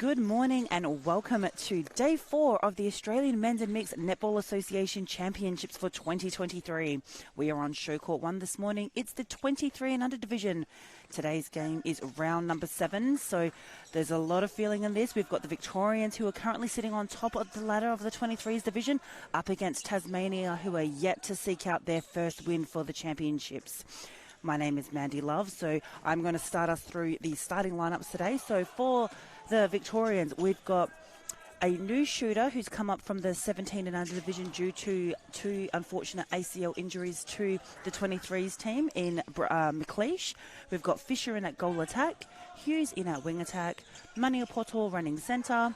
Good morning and welcome to Day 4 of the Australian Men's and Mixed Netball Association Championships for 2023. We are on Show Court 1 this morning. It's the 23 and under division. Today's game is round number 7, so there's a lot of feeling in this. We've got the Victorians, who are currently sitting on top of the ladder of the 23s division, up against Tasmania, who are yet to seek out their first win for the championships. My name is Mandy Love, so I'm going to start us through the starting lineups today. So for the Victorians, we've got a new shooter who's come up from the 17 and under division due to two unfortunate ACL injuries to the 23s team in McLeish. We've got Fisher in at goal attack, Hughes in at wing attack, Maniapoto running centre,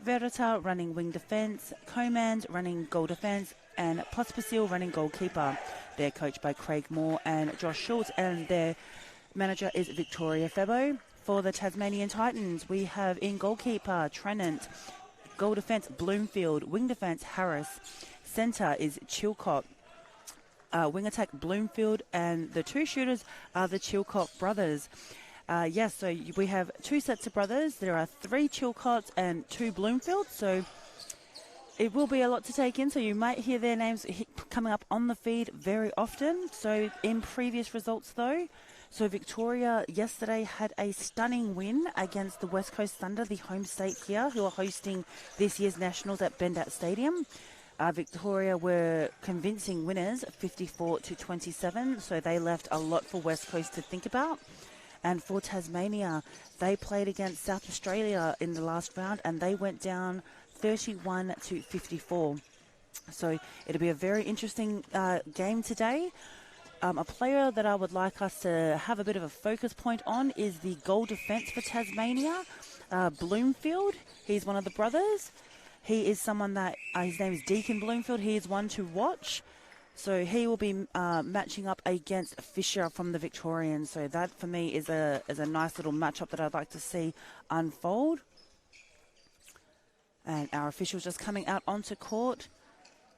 Verita running wing defence, Comand running goal defence, and Pospisil running goalkeeper. They're coached by Craig Moore and Josh Schultz, and their manager is Victoria Febo. For the Tasmanian Titans, we have in goalkeeper Trenant, goal defence Bloomfield, wing defence Harris, centre is Chilcott, wing attack Bloomfield, and the two shooters are the Chilcott brothers. So we have two sets of brothers. There are 3 Chilcotts and 2 Bloomfields, so it will be a lot to take in, so you might hear their names coming up on the feed very often. So in previous results though, so Victoria yesterday had a stunning win against the West Coast Thunder, the home state here, who are hosting this year's Nationals at Bendat Stadium. Victoria were convincing winners, 54-27, so they left a lot for West Coast to think about. And for Tasmania, they played against South Australia in the last round and they went down 31-54. So it'll be a very interesting game today. A player that I would like us to have a bit of a focus point on is the goal defence for Tasmania, Bloomfield. He's one of the brothers. He is someone that, his name is Deacon Bloomfield. He is one to watch. So he will be matching up against Fisher from the Victorians. So that for me is a nice little matchup that I'd like to see unfold. And our officials just coming out onto court.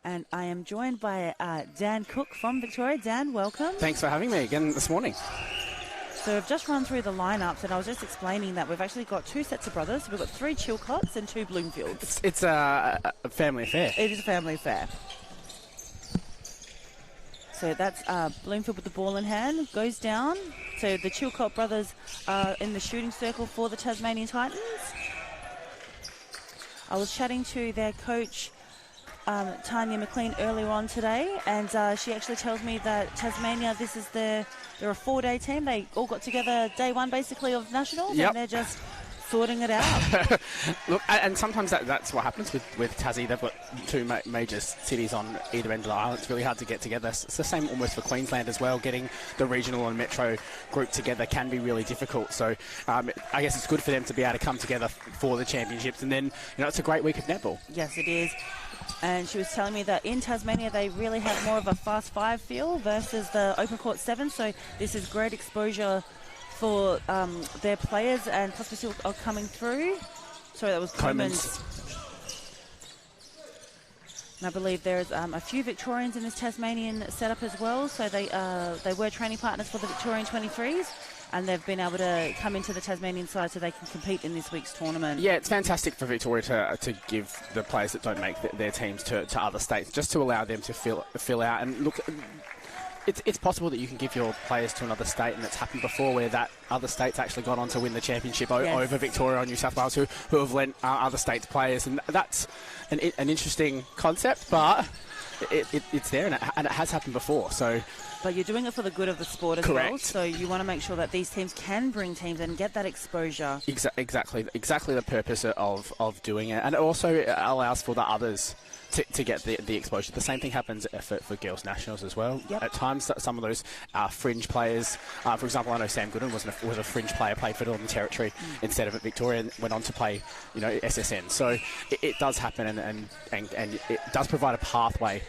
And I am joined by Dan Cook from Victoria. Dan, welcome. Thanks for having me again this morning. So we've just run through the lineups, and I was just explaining that we've actually got 2 sets of brothers. We've got 3 Chilcotts and 2 Bloomfields. It's a family affair. It is a family affair. So that's Bloomfield with the ball in hand, goes down. So the Chilcott brothers are in the shooting circle for the Tasmanian Titans. I was chatting to their coach, Tanya McLean, earlier on today, and she actually tells me that Tasmania, they're a 4-day team. They all got together day 1 basically of Nationals, yep. And they're just sorting it out. Look, and sometimes that's what happens with Tassie. They've got 2 major cities on either end of the island. It's really hard to get together. It's the same almost for Queensland as well. Getting the regional and metro group together can be really difficult. So I guess it's good for them to be able to come together for the championships. And then, it's a great week of netball. Yes, it is. And she was telling me that in Tasmania they really have more of a fast 5 feel versus the open court 7. So this is great exposure for their players, and Pospisil are coming through. Sorry, that was Comans. And I believe there's a few Victorians in this Tasmanian setup as well. So they were training partners for the Victorian 23s. And they've been able to come into the Tasmanian side so they can compete in this week's tournament. Yeah, it's fantastic for Victoria to give the players that don't make their teams to other states, just to allow them to fill out. And look, it's possible that you can give your players to another state, and it's happened before where that other state's actually gone on to win the championship over Victoria or New South Wales, who have lent other states players. And that's an interesting concept, but it's there, and it has happened before. So. But you're doing it for the good of the sport as Correct. well. So you want to make sure that these teams can bring teams and get that exposure. Exactly the purpose of doing it. And it also allows for the others to get the exposure. The same thing happens for girls' nationals as well. Yep. At times, some of those fringe players, for example, I know Sam Gooden was a fringe player, played for Northern Territory instead of at Victoria, and went on to play, SSN. So it does happen, and it does provide a pathway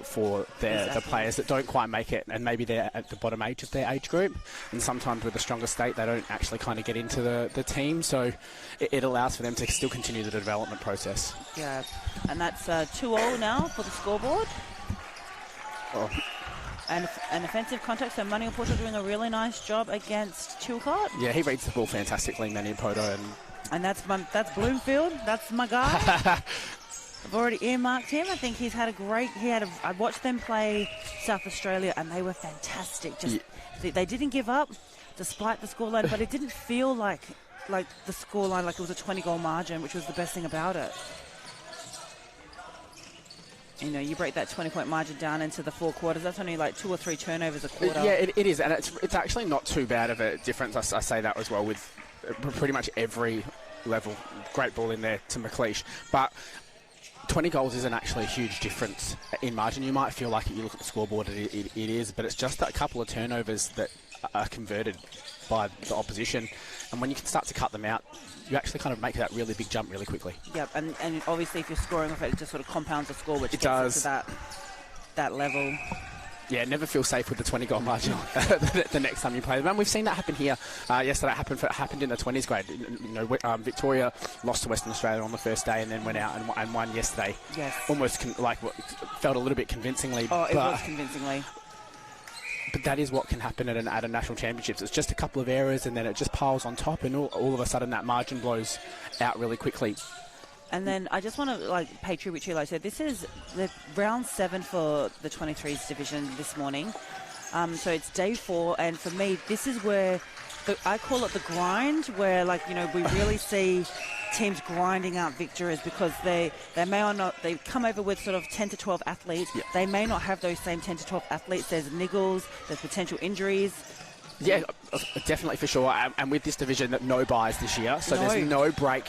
for the players that don't quite make it, and maybe they're at the bottom age of their age group, and sometimes with a stronger state they don't actually kind of get into the team, so it allows for them to still continue the development process. Yeah, and that's 2-0 now for the scoreboard. Oh. And an offensive contact, so Maniapoto doing a really nice job against Chilcott. Yeah, he reads the ball fantastically, Maniapoto, And that's Bloomfield. That's my guy. I've already earmarked him. I think he's had a great. I watched them play South Australia, and they were fantastic. They didn't give up despite the scoreline, but it didn't feel like the scoreline, like it was a 20-goal margin, which was the best thing about it. You know, you break that 20-point margin down into the 4 quarters. That's only like 2 or 3 turnovers a quarter. Yeah, it is, and it's actually not too bad of a difference. I say that as well with pretty much every level. Great ball in there to McLeish, but 20 goals isn't actually a huge difference in margin. You might feel like it, you look at the scoreboard, it is, but it's just a couple of turnovers that are converted by the opposition. And when you can start to cut them out, you actually kind of make that really big jump really quickly. Yep, and obviously if you're scoring off it, it just sort of compounds the score, which it gets does. it to that level. Yeah, never feel safe with the 20-goal margin the next time you play them. And we've seen that happen here yesterday. It happened in the 20s grade. You know, Victoria lost to Western Australia on the first day and then went out and won yesterday. Yes. Almost felt a little bit convincingly. Oh, it was convincingly. But that is what can happen at a national championships. It's just a couple of errors and then it just piles on top, and all of a sudden that margin blows out really quickly. And then I just want to pay tribute to you. Like I said, this is the round 7 for the 23s division this morning. So it's day 4, and for me, this is where I call it the grind, where we really see teams grinding out victories, because they may or not, they come over with sort of 10 to 12 athletes. Yeah. They may not have those same 10 to 12 athletes. There's niggles, there's potential injuries. Yeah, definitely for sure. And with this division, no buys this year, so there's no break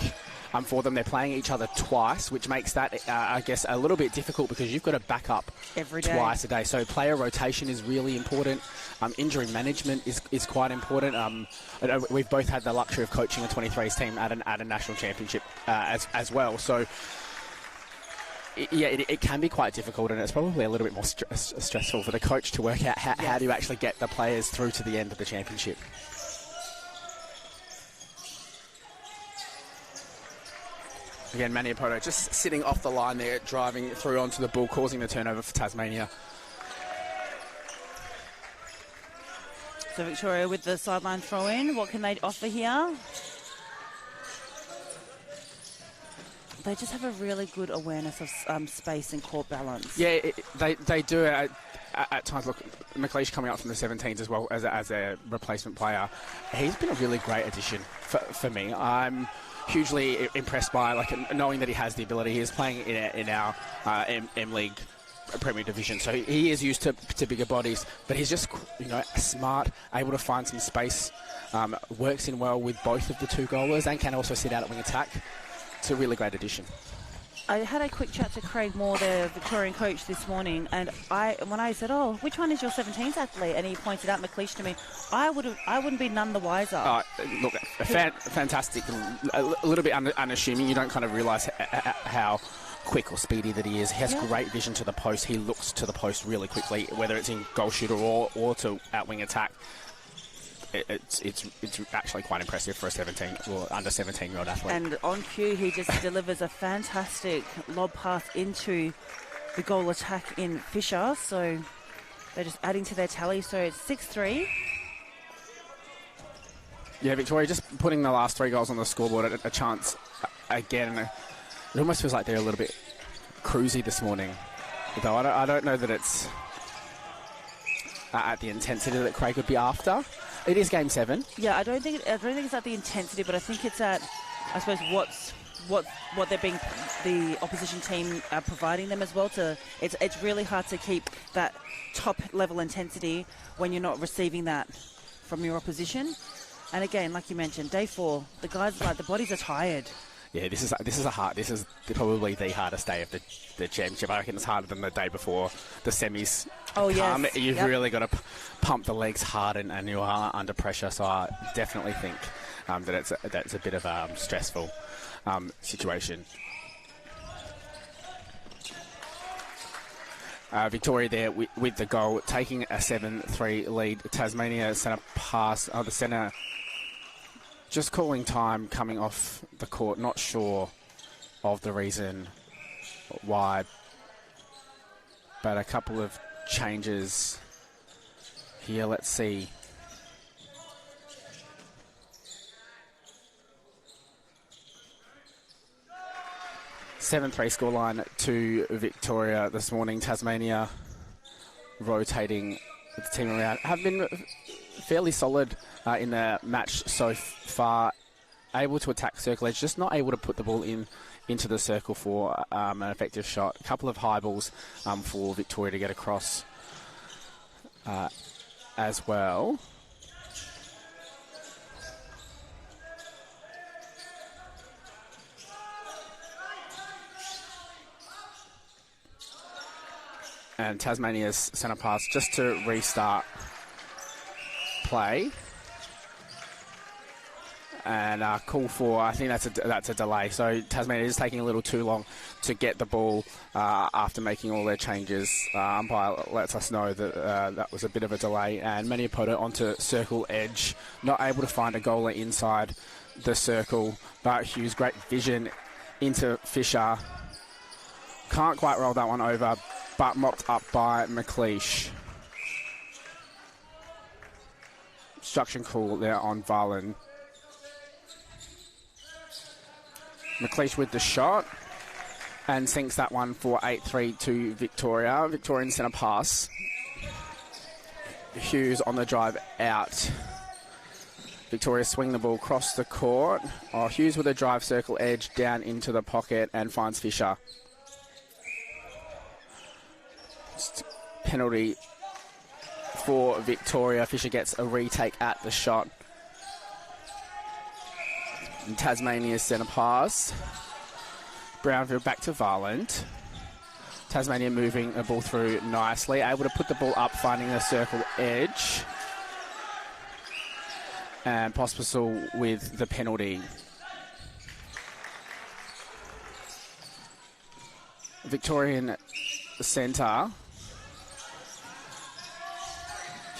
for them. They're playing each other twice, which makes that, I guess, a little bit difficult, because you've got to back up every day, twice a day. So player rotation is really important. Injury management is quite important. We've both had the luxury of coaching a 23s team at a national championship as well. So it can be quite difficult, and it's probably a little bit more stressful for the coach to work out how do you actually get the players through to the end of the championship. Again, Maniapoto just sitting off the line there, driving through onto the ball, causing the turnover for Tasmania. So Victoria with the sideline throw in. What can they offer here? They just have a really good awareness of space and court balance. Yeah, they do. At times, look, McLeish coming up from the 17s as well as a replacement player. He's been a really great addition for me. I'm hugely impressed by knowing that he has the ability. He is playing in our M-League Premier Division, so he is used to bigger bodies, but he's just smart, able to find some space, works in well with both of the 2 goalers, and can also sit out at wing attack. It's a really great addition. I had a quick chat to Craig Moore, the Victorian coach, this morning, and when I said, "Oh, which one is your 17th athlete?" and he pointed out McLeish to me, I wouldn't be none the wiser. Look, fantastic, a little bit unassuming. You don't kind of realise how quick or speedy that he is. He has great vision to the post. He looks to the post really quickly, whether it's in goal shooter or to out wing attack. It's actually quite impressive for a 17 or under 17-year-old athlete. And on cue, he just delivers a fantastic lob pass into the goal attack in Fisher. So they're just adding to their tally. So it's 6-3. Yeah, Victoria just putting the last 3 goals on the scoreboard at a chance again. It almost feels like they're a little bit cruisy this morning, though I don't know that it's at the intensity that Craig would be after. It is game 7. Yeah, I don't think it's at the intensity, but I think it's at, I suppose, what the opposition team are providing them as well. It's really hard to keep that top level intensity when you're not receiving that from your opposition. And again, like you mentioned, day 4, the guys the bodies are tired. Yeah, this is probably the hardest day of the championship. I reckon it's harder than the day before the semis. Oh, yes. You've really got to pump the legs hard, and you are under pressure. So I definitely think that's a bit of a stressful situation. Victoria there with the goal, taking a 7-3 lead. Tasmania centre pass. The centre just calling time coming off the court. Not sure of the reason why, but a couple of changes here. Let's see. 7-3 scoreline to Victoria this morning. Tasmania rotating with the team around. Have been fairly solid in the match so far. Able to attack circle edge, just not able to put the ball into the circle for an effective shot. A couple of high balls for Victoria to get across as well. And Tasmania's centre pass just to restart play. And call for, I think that's a delay. So Tasmania is taking a little too long to get the ball after making all their changes. Umpire lets us know that that was a bit of a delay. And Maniapoto onto circle edge, not able to find a goaler inside the circle. But Hughes, great vision into Fisher. Can't quite roll that one over, but mopped up by McLeish. Obstruction call there on Varlin. McLeish with the shot and sinks that one for 8-3 to Victoria. Victorian centre pass. Hughes on the drive out. Victoria swing the ball across the court. Hughes with a drive circle edge down into the pocket and finds Fisher. Just penalty for Victoria. Fisher gets a retake at the shot. And Tasmania's centre pass. Brownfield back to Varland. Tasmania moving the ball through nicely. Able to put the ball up, finding the circle edge. And Pospisil with the penalty. Victorian centre.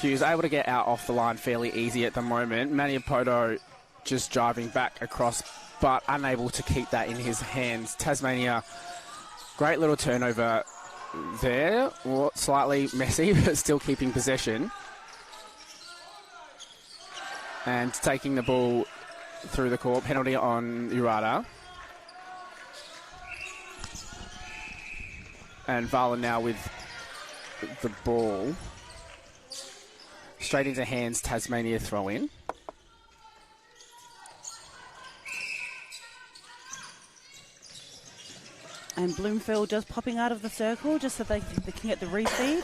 Hughes able to get out off the line fairly easy at the moment. Maniapoto just driving back across, but unable to keep that in his hands. Tasmania, great little turnover there. Well, slightly messy, but still keeping possession. And taking the ball through the court. Penalty on Urata. And Varlin now with the ball. Straight into hands, Tasmania throw in. And Bloomfield just popping out of the circle just so they can get the refeed.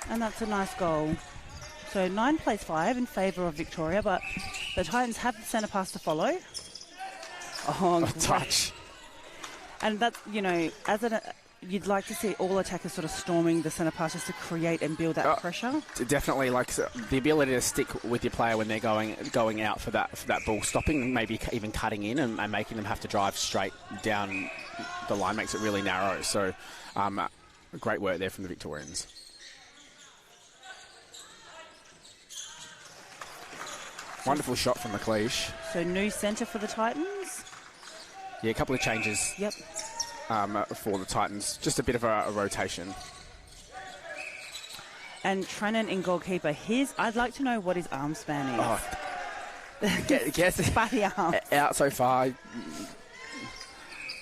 And that's a nice goal. So 9 plays 5 in favour of Victoria, but the Titans have the centre pass to follow. Oh, a touch. And that's, you know, you'd like to see all attackers sort of storming the centre pass just to create and build that pressure. Definitely, like the ability to stick with your player when they're going out for that ball, stopping, maybe even cutting in and making them have to drive straight down the line makes it really narrow. So, great work there from the Victorians. Wonderful shot from McLeish. So new centre for the Titans. Yeah, a couple of changes. Yep. For the Titans. Just a bit of a rotation. And Trennan in goalkeeper. I'd like to know what his arm span is. Gets Fatty arms. Out so far. You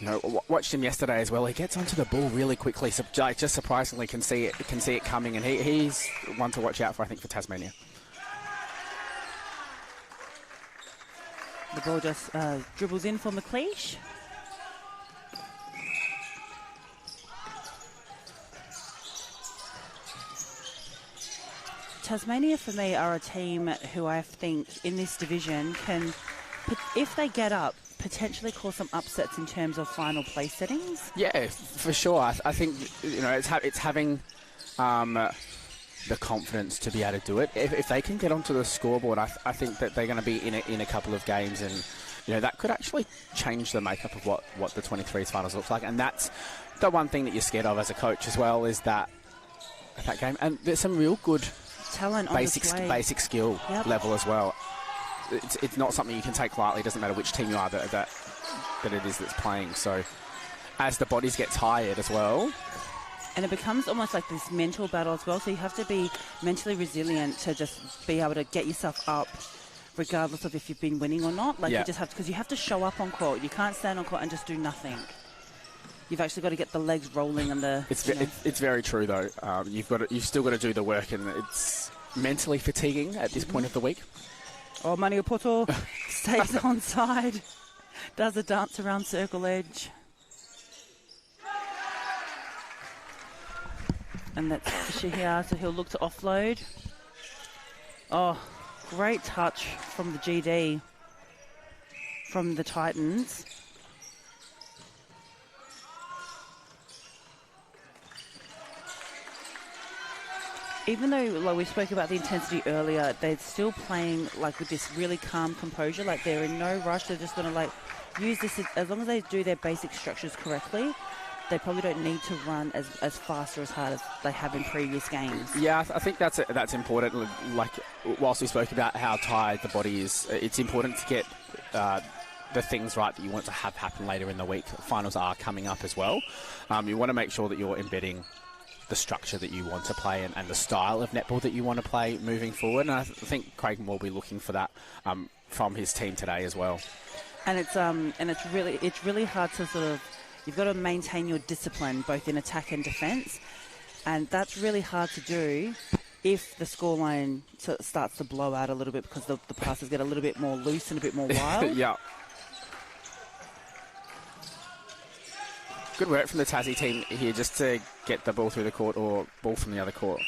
know, watched him yesterday as well. He gets onto the ball really quickly. So just surprisingly can see it coming, and he's one to watch out for, I think, for Tasmania. The ball just dribbles in for McLeish. Tasmania, for me, are a team who I think in this division can, if they get up, potentially cause some upsets in terms of final place settings. Yeah, for sure. I think, you know, it's having the confidence to be able to do it. If they can get onto the scoreboard, I think that they're going to be in a couple of games, and you know that could actually change the makeup of what the 23s finals looks like. And that's the one thing that you're scared of as a coach as well, is that game. And there's some real good talent, basic skill level as well. It's not something you can take lightly. It doesn't matter which team you are that it is that's playing. So as the bodies get tired as well. And it becomes almost like this mental battle as well. So you have to be mentally resilient to just be able to get yourself up regardless of if you've been winning or not. Like Yeah. you just have to, because you have to show up on court. You can't stand on court and just do nothing. You've actually got to get the legs rolling and the. It's very true though. You've still got to do the work, and it's mentally fatiguing at this point of the week. Oh, Maniapoto stays onside, does a dance around circle edge. And that's Shihia, so he'll look to offload. Oh, great touch from the GD, from the Titans. Even though, like we spoke about the intensity earlier, they're still playing like with this really calm composure. Like they're in no rush. They're just going to like use this as long as they do their basic structures correctly. They probably don't need to run as fast or as hard as they have in previous games. Yeah, I think that's important. Like whilst we spoke about how tired the body is, it's important to get the things right that you want to have happen later in the week. Finals are coming up as well. You want to make sure that you're embedding the structure that you want to play and the style of netball that you want to play moving forward. And I think Craig will be looking for that from his team today as well. And it's really hard to sort of, you've got to maintain your discipline both in attack and defence, and that's really hard to do if the scoreline starts to blow out a little bit because the passes get a little bit more loose and a bit more wild. Yeah. Good work from the Tassie team here just to get the ball through the court or ball from the other court.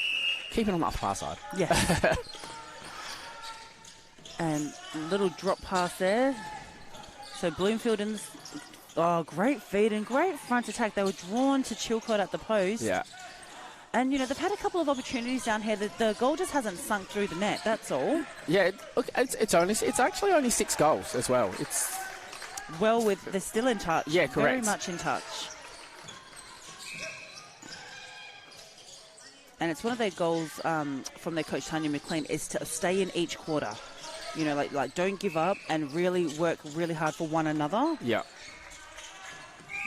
Keep it on the upper side. Yeah. And little drop pass there. So Bloomfield in this. Oh, great feed and great front attack. They were drawn to Chilcott at the post. Yeah. And, you know, they've had a couple of opportunities down here. The goal just hasn't sunk through the net, that's all. Yeah, look, it's actually only 6 goals as well. They're still in touch. Yeah, correct. Very much in touch. And it's one of their goals from their coach, Tanya McLean, is to stay in each quarter. You know, like don't give up and really work really hard for one another. Yeah.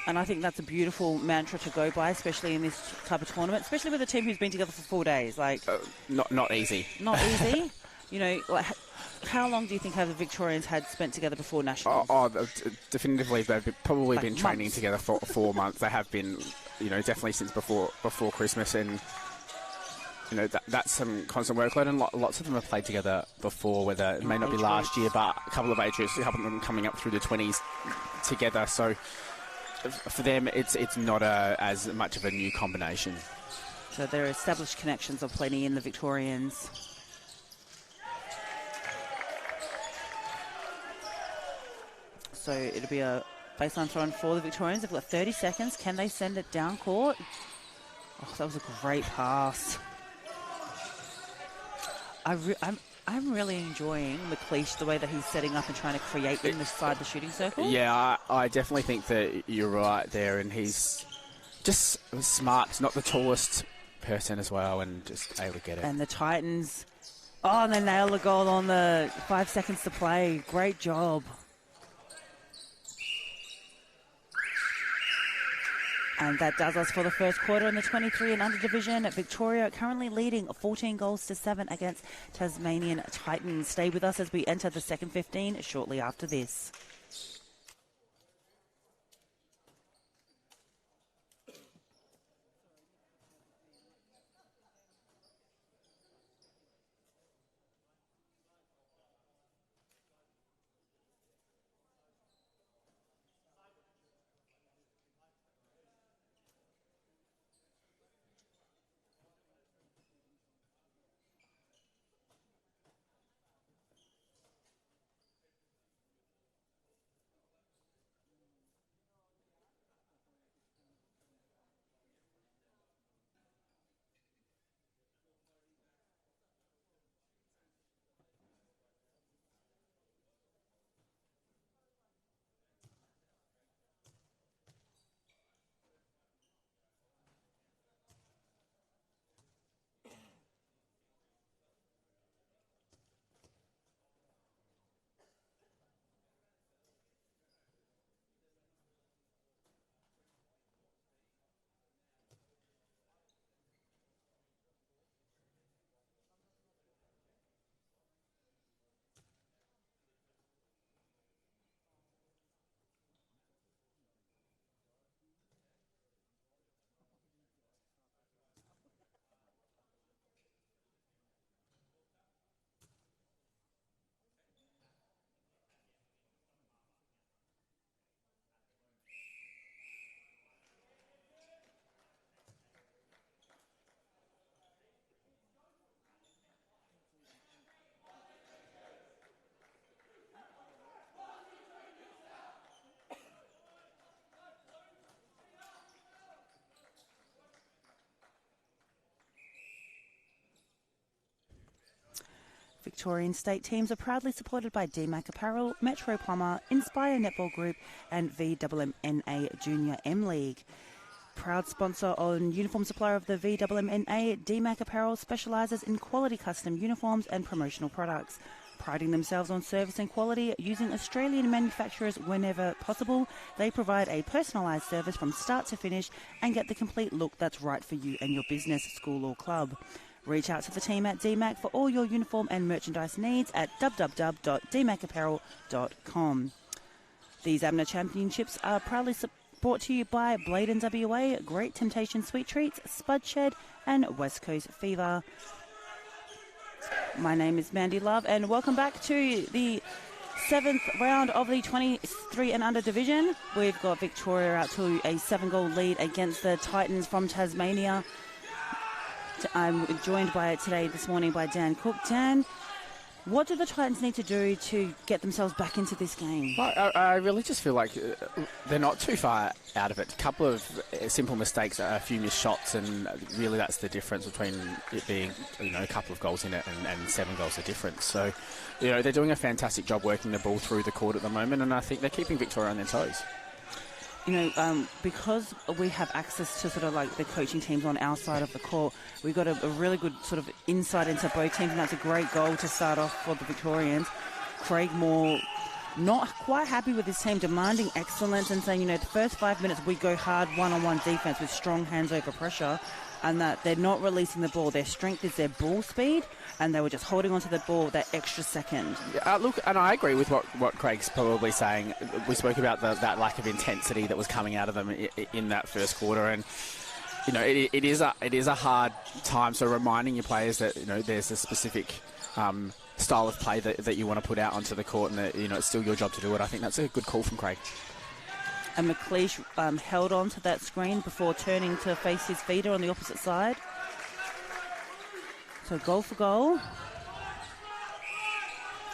And I think that's a beautiful mantra to go by, especially in this type of tournament, especially with a team who's been together for 4 days. Like, not easy. Not easy. You know, like, how long do you think have the Victorians had spent together before Nationals? Definitively, they've probably been training months. together for 4 months. They have been, you know, definitely since before Christmas, and you know that's some constant workload. And lots of them have played together before, whether it may not be last year, but a couple of age groups, a couple of them coming up through the 20s together. So for them, it's not as much of a new combination. So there are established connections of plenty in the Victorians. So it'll be a baseline throw-in for the Victorians. They've got 30 seconds. Can they send it down court? Oh, that was a great pass. I'm really enjoying McLeish, the way that he's setting up and trying to create inside the shooting circle. Yeah, I definitely think that you're right there, and he's just smart. He's not the tallest person as well, and just able to get it. And the Titans, and they nail the goal on the 5 seconds to play. Great job. And that does us for the first quarter in the 23 and under division. Victoria currently leading 14 goals to 7 against Tasmanian Titans. Stay with us as we enter the second 15 shortly after this. Victorian state teams are proudly supported by DMAC Apparel, Metro Plumber, Inspire Netball Group and VMMNA Junior M League. Proud sponsor and uniform supplier of the VMMNA, DMAC Apparel specialises in quality custom uniforms and promotional products. Priding themselves on service and quality, using Australian manufacturers whenever possible, they provide a personalised service from start to finish and get the complete look that's right for you and your business, school or club. Reach out to the team at DMAC for all your uniform and merchandise needs at www.dmacapparel.com. These AMMNA Championships are proudly brought to you by Bladen WA, Great Temptation Sweet Treats, Spud Shed and West Coast Fever. My name is Mandy Love and welcome back to the 7th round of the 23 and under division. We've got Victoria out to a 7-goal lead against the Titans from Tasmania. I'm joined this morning by Dan Cook. Dan, what do the Titans need to do to get themselves back into this game? Well, I really just feel like they're not too far out of it. A couple of simple mistakes, a few missed shots, and really that's the difference between it being, a couple of goals in it and 7 goals of difference. So, they're doing a fantastic job working the ball through the court at the moment, and I think they're keeping Victoria on their toes. Because we have access to sort of like the coaching teams on our side of the court, we've got a really good sort of insight into both teams, and that's a great goal to start off for the Victorians. Craig Moore not quite happy with his team, demanding excellence and saying, the first 5 minutes we go hard one-on-one defence with strong hands over pressure, and that they're not releasing the ball. Their strength is their ball speed, and they were just holding onto the ball that extra second. Look, and I agree with what Craig's probably saying. We spoke about that lack of intensity that was coming out of them in that first quarter, and it is a hard time. So reminding your players that there's a specific style of play that you want to put out onto the court, and that it's still your job to do it. I think that's a good call from Craig. And McLeish held on to that screen before turning to face his feeder on the opposite side. So goal for goal.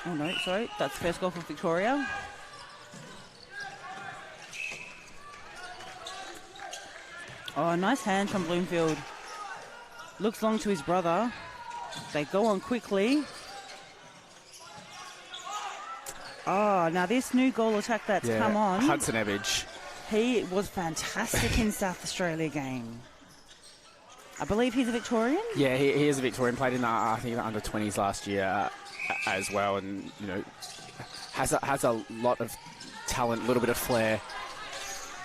Oh no, sorry, that's first goal for Victoria. Oh, nice hand from Bloomfield. Looks long to his brother. They go on quickly. Oh, now this new goal attack that's come on. Hudson Ebbage. He was fantastic in South Australia game. I believe he's a Victorian? Yeah, he is a Victorian. Played in the, I think, the under-20s last year as well, and has a lot of talent, a little bit of flair.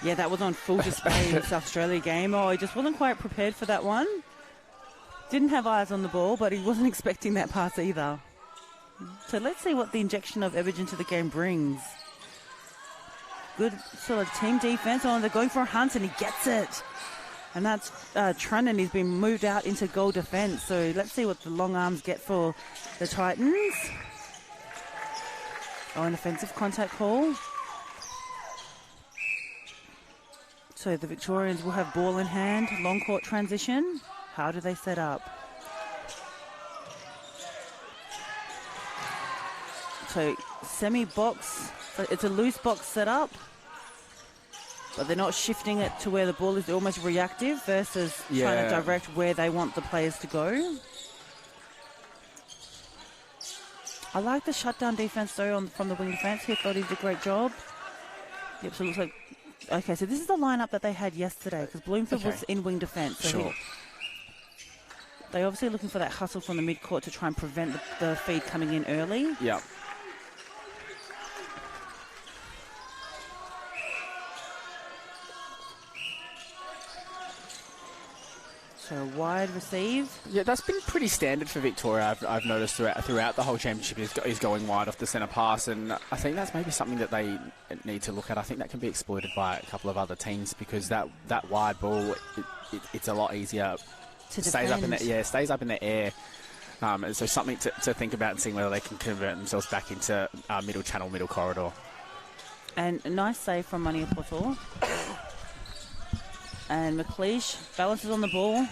Yeah, that was on full display in the South Australia game. Oh, he just wasn't quite prepared for that one. Didn't have eyes on the ball, but he wasn't expecting that pass either. So let's see what the injection of Ebbage into the game brings. Good sort of team defense. Oh, they're going for a hunt and he gets it. And that's Trunnan. He's been moved out into goal defence. So let's see what the long arms get for the Titans. Oh, an offensive contact call. So the Victorians will have ball in hand. Long court transition. How do they set up? So semi-box. So it's a loose box setup. But they're not shifting it to where the ball is. They're almost reactive versus trying to direct where they want the players to go. I like the shutdown defense though from the wing defense. He thought he did a great job. Yep, so it looks like... Okay, so this is the lineup that they had yesterday because Bloomfield was in wing defense. So they're obviously looking for that hustle from the mid-court to try and prevent the feed coming in early. Yeah. So wide receive. Yeah, that's been pretty standard for Victoria. I've noticed throughout the whole championship is going wide off the centre pass, and I think that's maybe something that they need to look at. I think that can be exploited by a couple of other teams because that wide ball, it's a lot easier. To stays up in the stays up in the air. So something to think about and seeing whether they can convert themselves back into middle channel, middle corridor. And a nice save from Maniapoto. And McLeish balances on the ball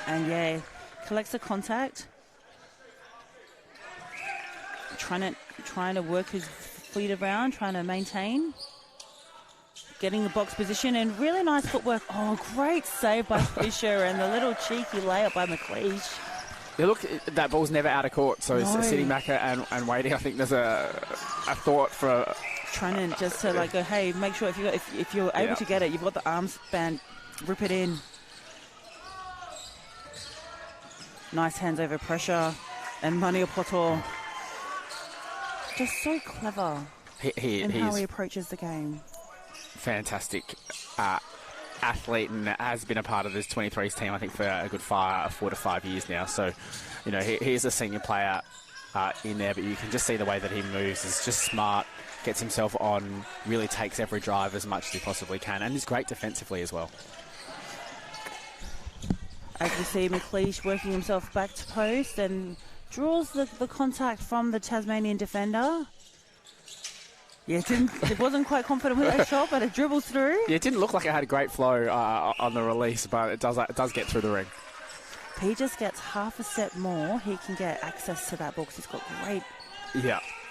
and, collects the contact. Trying to work his feet around, trying to maintain. Getting the box position and really nice footwork. Oh, great save by Fisher and the little cheeky layup by McLeish. Yeah, look, that ball's never out of court, so No. sitting back and waiting. I think there's a thought for Trennan just to like go, hey, make sure if you're able to get it, you've got the arm span, rip it in. Nice hands over pressure, and Maniapoto just so clever in how he approaches the game. Fantastic athlete, and has been a part of this 23s team, I think, for a good 4 to 5 years now. So, you know, he's a senior player in there, but you can just see the way that he moves. He's just smart, gets himself on, really takes every drive as much as he possibly can, and is great defensively as well. As we see McLeish working himself back to post and draws the contact from the Tasmanian defender. Yeah, it wasn't quite confident with that shot, but it dribbles through. Yeah, it didn't look like it had a great flow on the release, but it does get through the ring. If he just gets half a step more, he can get access to that ball because he's got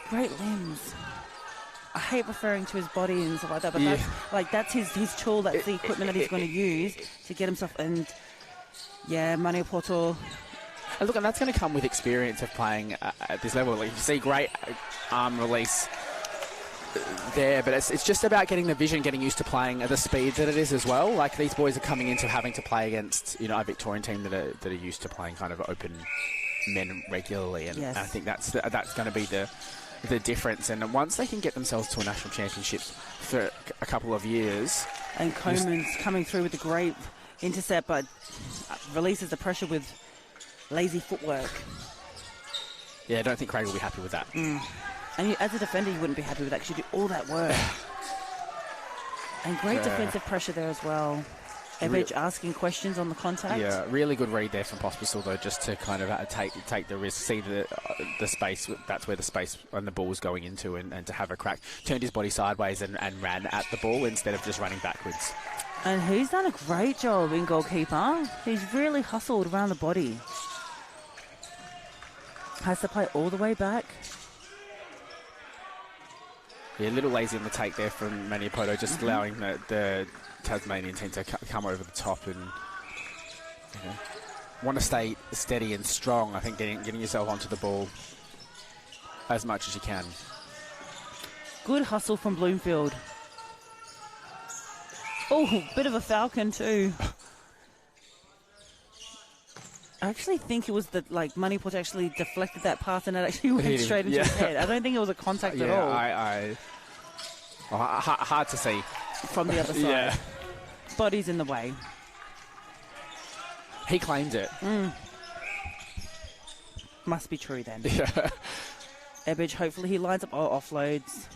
great limbs. I hate referring to his body and stuff like that, but that's his tool. That's the equipment that he's going to use to get himself. And Maniapoto. And look, and that's going to come with experience of playing at this level. Like, you see great arm release there, but it's just about getting the vision, getting used to playing at the speed that it is as well. Like, these boys are coming into having to play against, you know, a Victorian team that are used to playing kind of open men regularly, and I think that's going to be the difference. And once they can get themselves to a national championship for a couple of years, and Coleman's coming through with a great intercept, but releases the pressure with lazy footwork. Yeah, I don't think Craig will be happy with that. And as a defender, you wouldn't be happy with that because you do all that work. And great defensive pressure there as well. Ebbage asking questions on the contact. Yeah, really good read there from Pospisil, though, just to kind of take the risk, see the space. That's where the space and the ball was going into, and to have a crack. Turned his body sideways and ran at the ball instead of just running backwards. And he's done a great job in goalkeeper. He's really hustled around the body. Has to play all the way back. Yeah, a little lazy on the take there from Maniapoto, just allowing the Tasmanian team to come over the top and want to stay steady and strong. I think getting yourself onto the ball as much as you can. Good hustle from Bloomfield. Oh, bit of a falcon too. I actually think it was Maniapoto actually deflected that pass and it actually went straight into his head. I don't think it was a contact at all. Hard to see. From the other side. Yeah. Body's in the way. He claimed it. Must be true then. Yeah. Ebbage, hopefully he lines up offloads.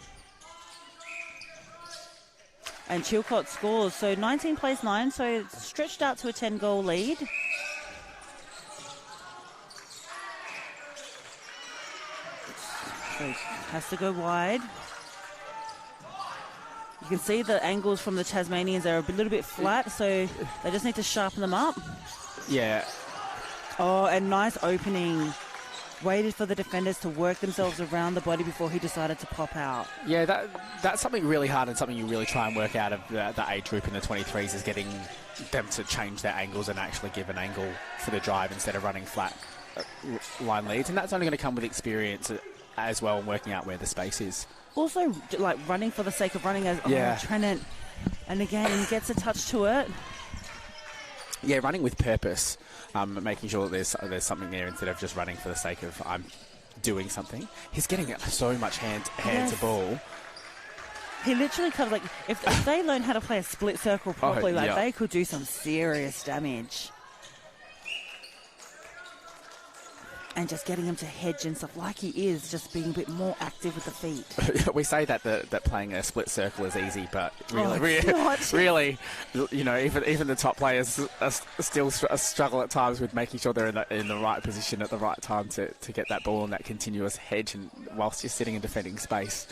And Chilcott scores. So 19 plays 9, so it's stretched out to a 10-goal lead. So has to go wide. You can see the angles from the Tasmanians are a little bit flat, so they just need to sharpen them up. Yeah. Oh, and nice opening. Waited for the defenders to work themselves around the body before he decided to pop out. Yeah, that's something really hard and something you really try and work out of the age group in the 23s is getting them to change their angles and actually give an angle for the drive instead of running flat line leads. And that's only going to come with experience as well and working out where the space is. Also, like running for the sake of running as Trennan. And again, he gets a touch to it. Yeah, running with purpose, making sure that there's something there instead of just running for the sake of I'm doing something. He's getting so much hand to ball. He literally covers, like, if they learn how to play a split circle properly, they could do some serious damage. And just getting him to hedge and stuff like he is, just being a bit more active with the feet. We say that playing a split circle is easy, but really, you know, even the top players still struggle at times with making sure they're in the right position at the right time to get that ball in that continuous hedge, and whilst you're sitting in defending space.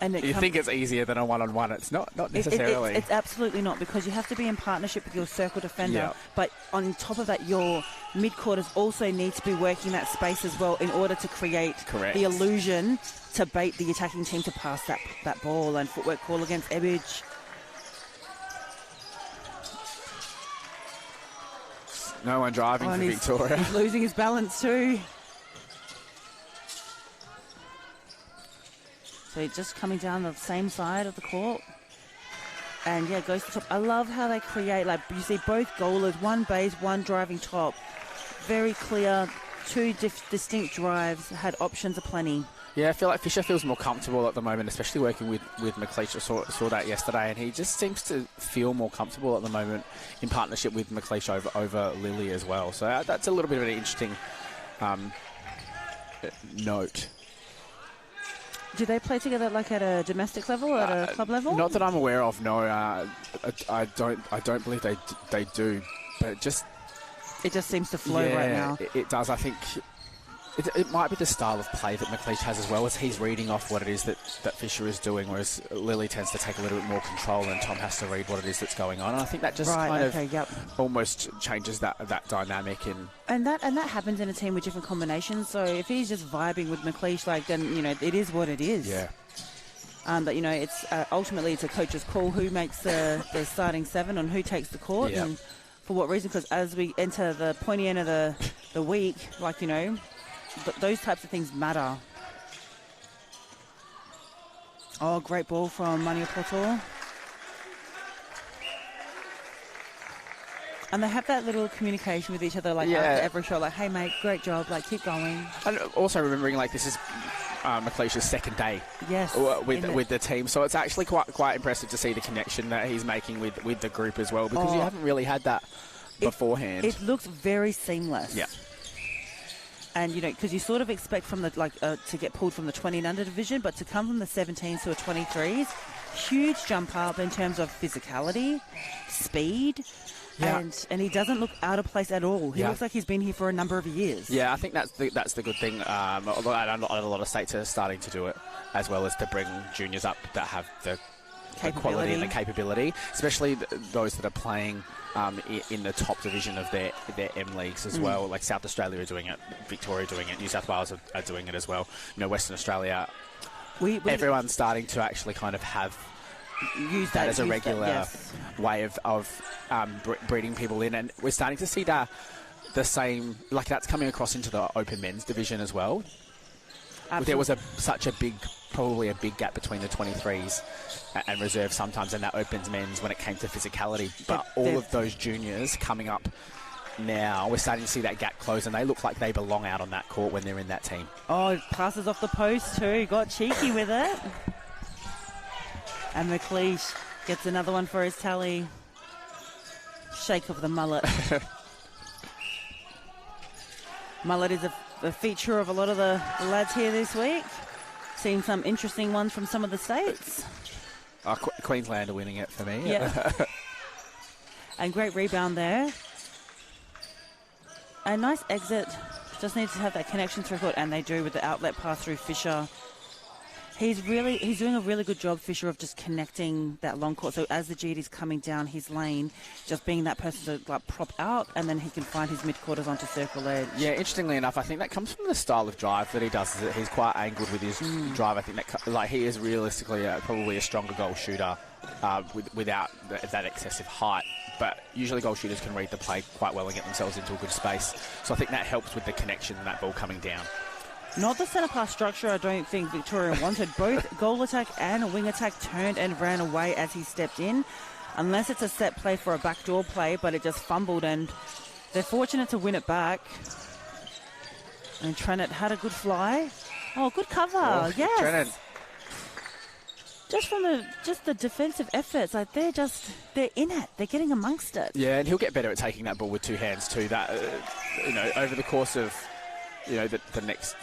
And you think it's easier than a one-on-one. It's not necessarily. It's absolutely not, because you have to be in partnership with your circle defender. But on top of that, your mid-quarters also need to be working that space as well in order to create the illusion to bait the attacking team to pass that ball. And footwork call against Ebbage. No one driving for Victoria. He's losing his balance too. So he's just coming down the same side of the court. And, yeah, goes to top. I love how they create, like, you see both goalers, one base, one driving top. Very clear, two distinct drives, had options aplenty. Yeah, I feel like Fisher feels more comfortable at the moment, especially working with McLeish. I saw that yesterday, and he just seems to feel more comfortable at the moment in partnership with McLeish over Lily as well. So that's a little bit of an interesting note. Do they play together like at a domestic level or at a club level? Not that I'm aware of. No, I don't believe they do. But it just seems to flow right now. It does. I think it might be the style of play that McLeish has as well, as he's reading off what it is that Fisher is doing, whereas Lily tends to take a little bit more control and Tom has to read what it is that's going on. And I think that just almost changes that dynamic. And that happens in a team with different combinations. So if he's just vibing with McLeish, like, then, you know, it is what it is. Yeah. But, you know, it's ultimately it's a coach's call who makes the starting seven and who takes the court and for what reason. Because as we enter the pointy end of the week, like, you know, those types of things matter. Oh, great ball from Mania Portor. And they have that little communication with each other, like after every shot, like, hey, mate, great job, like, keep going. And also remembering, like, this is McLeish's second day with the team. So it's actually quite impressive to see the connection that he's making with the group as well, because you haven't really had that beforehand. It looks very seamless. Yeah. And, you know, because you sort of expect from the, to get pulled from the 20 and under division, but to come from the 17s to a 23s, huge jump up in terms of physicality, speed, and he doesn't look out of place at all. He looks like he's been here for a number of years. Yeah, I think that's the good thing. Although a lot of states are starting to do it, as well as to bring juniors up that have the quality and the capability, especially those that are playing in the top division of their M leagues as well. Like South Australia are doing it, Victoria are doing it, New South Wales are doing it as well. You know, Western Australia, everyone's starting to actually kind of have use that as a regular way of breeding people in, and we're starting to see the same, like, that's coming across into the open men's division as well. Absolutely. There was probably a big gap between the 23s and reserve sometimes, and that opens men's when it came to physicality. But all of those juniors coming up now, we're starting to see that gap close, and they look like they belong out on that court when they're in that team. Oh, passes off the post too. Got cheeky with it. And McLeish gets another one for his tally. Shake of the mullet. Mullet is a feature of a lot of the lads here this week. Seen some interesting ones from some of the states. Queensland are winning it for me. Yeah. And great rebound there. A nice exit. Just needs to have that connection through court, and they do with the outlet pass through Fisher. He's doing a really good job, Fisher, of just connecting that long court. So as the GD's coming down his lane, just being that person to, like, prop out, and then he can find his mid-quarters onto circle edge. Yeah, interestingly enough, I think that comes from the style of drive that he does. Is that he's quite angled with his drive. I think that he is realistically probably a stronger goal shooter without that excessive height. But usually goal shooters can read the play quite well and get themselves into a good space. So I think that helps with the connection and that ball coming down. Not the centre pass structure I don't think Victoria wanted. Both goal attack and wing attack turned and ran away as he stepped in. Unless it's a set play for a backdoor play, but it just fumbled, and they're fortunate to win it back. And Trennet had a good fly. Oh, good cover. Yes. Trennet. Just from the defensive efforts, like they're in it. They're getting amongst it. Yeah, and he'll get better at taking that ball with two hands too. That over the course of the next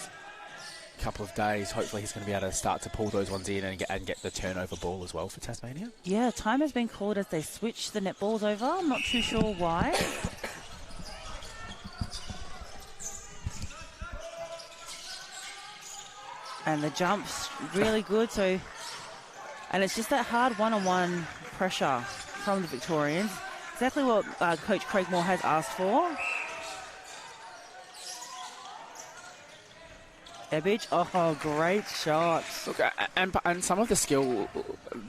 couple of days, hopefully he's going to be able to start to pull those ones in and get the turnover ball as well for Tasmania. Yeah, time has been called as they switch the net balls over. I'm not too sure why. And the jump's really good. And it's just that hard one-on-one pressure from the Victorians. Exactly what Coach Craig Moore has asked for. Ebbage, oh, great shot. Look, and some of the skill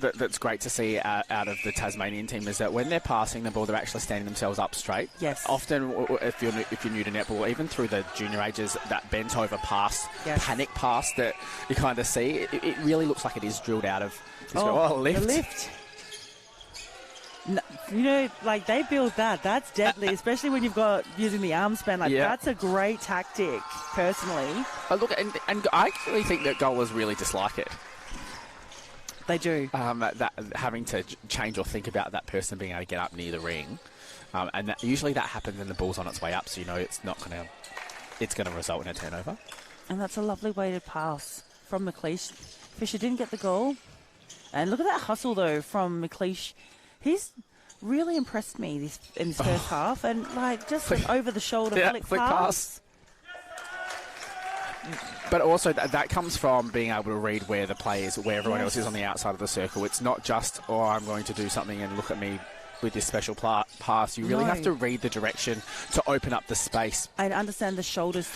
that's great to see out of the Tasmanian team is that when they're passing the ball, they're actually standing themselves up straight. Yes. Often, if you're new to netball, even through the junior ages, that bent over pass, panic pass that you kind of see, it really looks like it is drilled out of. Lift. The lift. No, you know, like they build that. That's deadly, especially when you've got using the arm span. Like that's a great tactic, personally. Look, and I actually think that goalers really dislike it. They do. That having to change or think about that person being able to get up near the ring, and usually that happens when the ball's on its way up. So you know it's going to result in a turnover. And that's a lovely way to pass from McLeish. Fisher didn't get the goal, and look at that hustle though from McLeish. He's really impressed me in this first half, and like just an over the shoulder flick pass. But also that comes from being able to read where the play is, where everyone else is on the outside of the circle. It's not just, I'm going to do something and look at me with this special pass. You really have to read the direction to open up the space. And understand the shoulders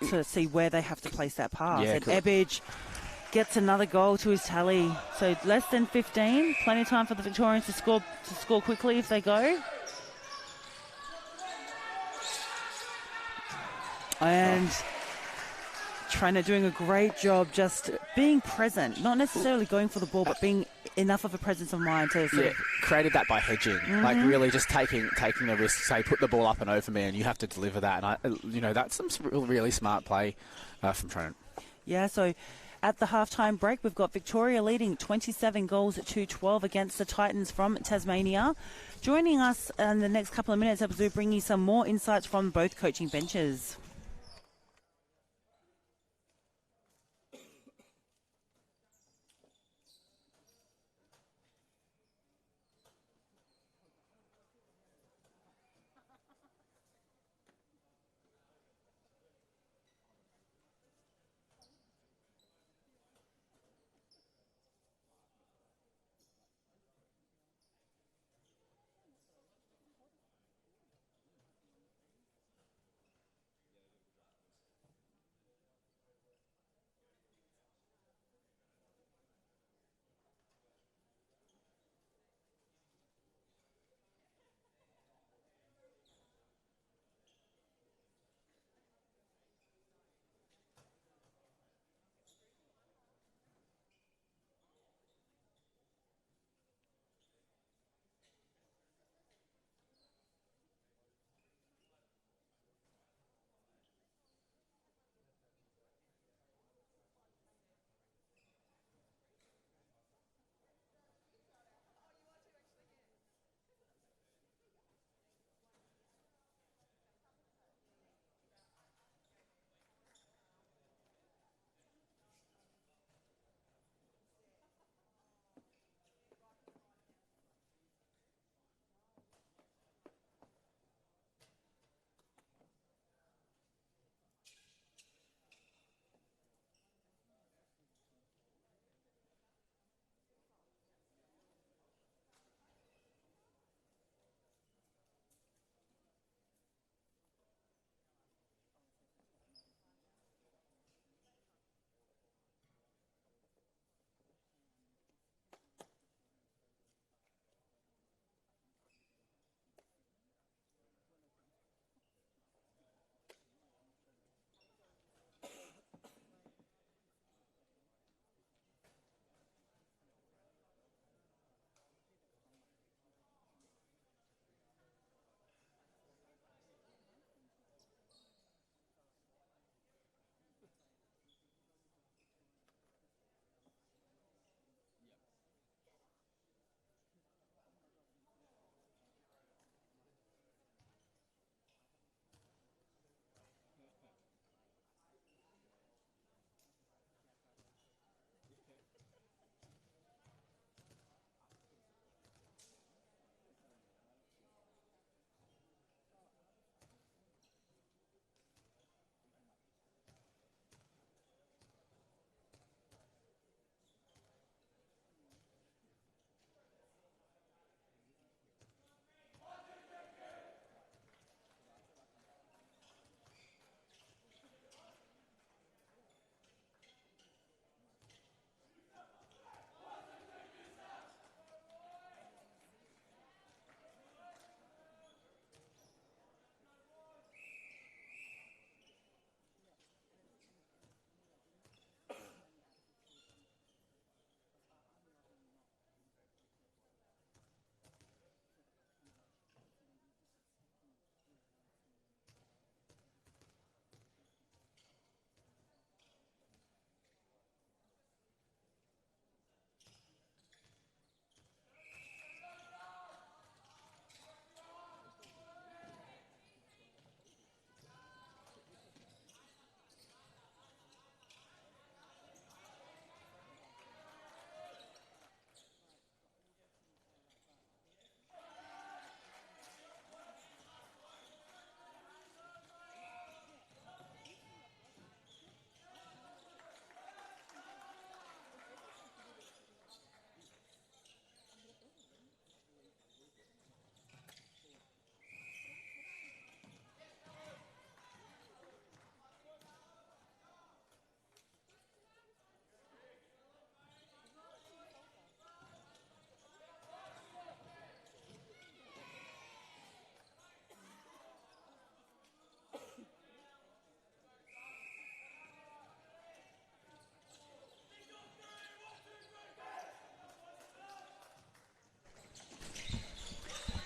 to see where they have to place that pass. Yeah, and Ebbage gets another goal to his tally. So less than 15. Plenty of time for the Victorians to score quickly if they go. And Trina doing a great job just being present, not necessarily going for the ball, but being enough of a presence of mind to sort of created that by hedging, like really just taking the risk. Say, put the ball up and over me, and you have to deliver that. And that's some really smart play from Trent. Yeah. So at the halftime break, we've got Victoria leading 27 goals to 12 against the Titans from Tasmania. Joining us in the next couple of minutes, we'll bring you some more insights from both coaching benches.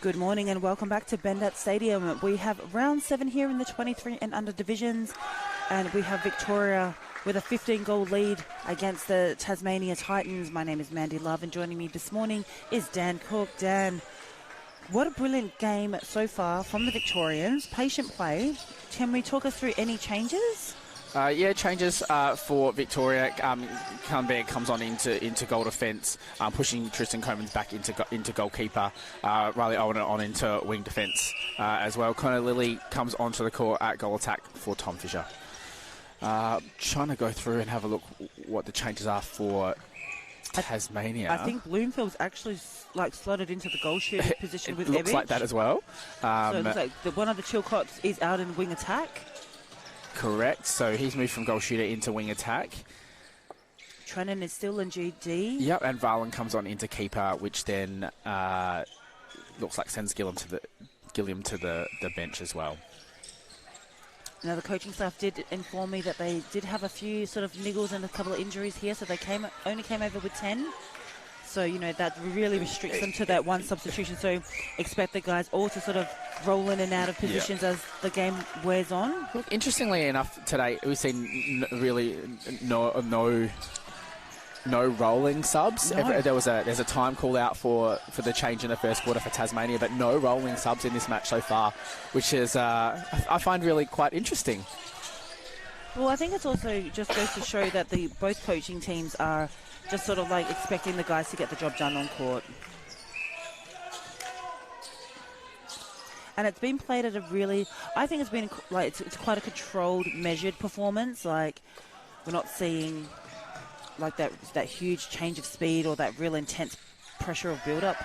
Good morning and welcome back to Bendat Stadium. We have round 7 here in the 23 and under divisions, and we have Victoria with a 15-goal lead against the Tasmania Titans. My name is Mandy Love, and joining me this morning is Dan Cook. Dan, what a brilliant game so far from the Victorians. Patient play. Can we talk us through any changes? Changes for Victoria. Cunberg comes on into goal defence, pushing Tristan Coleman back into goalkeeper. Riley Owen on into wing defence as well. Connor Lilly comes onto the court at goal attack for Tom Fisher. Trying to go through and have a look what the changes are for Tasmania. I think Bloomfield's actually slotted into the goal shooting position with Ebbage. Looks like that as well. So it looks like one of the Chilcotts is out in wing attack. Correct. So he's moved from goal shooter into wing attack. Trennan is still in GD. Yep, and Varlin comes on into keeper, which then looks like sends Gilliam to the bench as well. Now, the coaching staff did inform me that they did have a few sort of niggles and a couple of injuries here, so they only came over with 10. So, that really restricts them to that one substitution. So expect the guys all to sort of roll in and out of positions as the game wears on. Look, interestingly enough, today we've seen really no rolling subs. No. There's a time call out for the change in the first quarter for Tasmania, but no rolling subs in this match so far, which is I find really quite interesting. Well, I think it's also just goes to show that both coaching teams are just sort of expecting the guys to get the job done on court. And it's been played at I think it's been it's quite a controlled, measured performance. We're not seeing that huge change of speed or that real intense pressure of build-up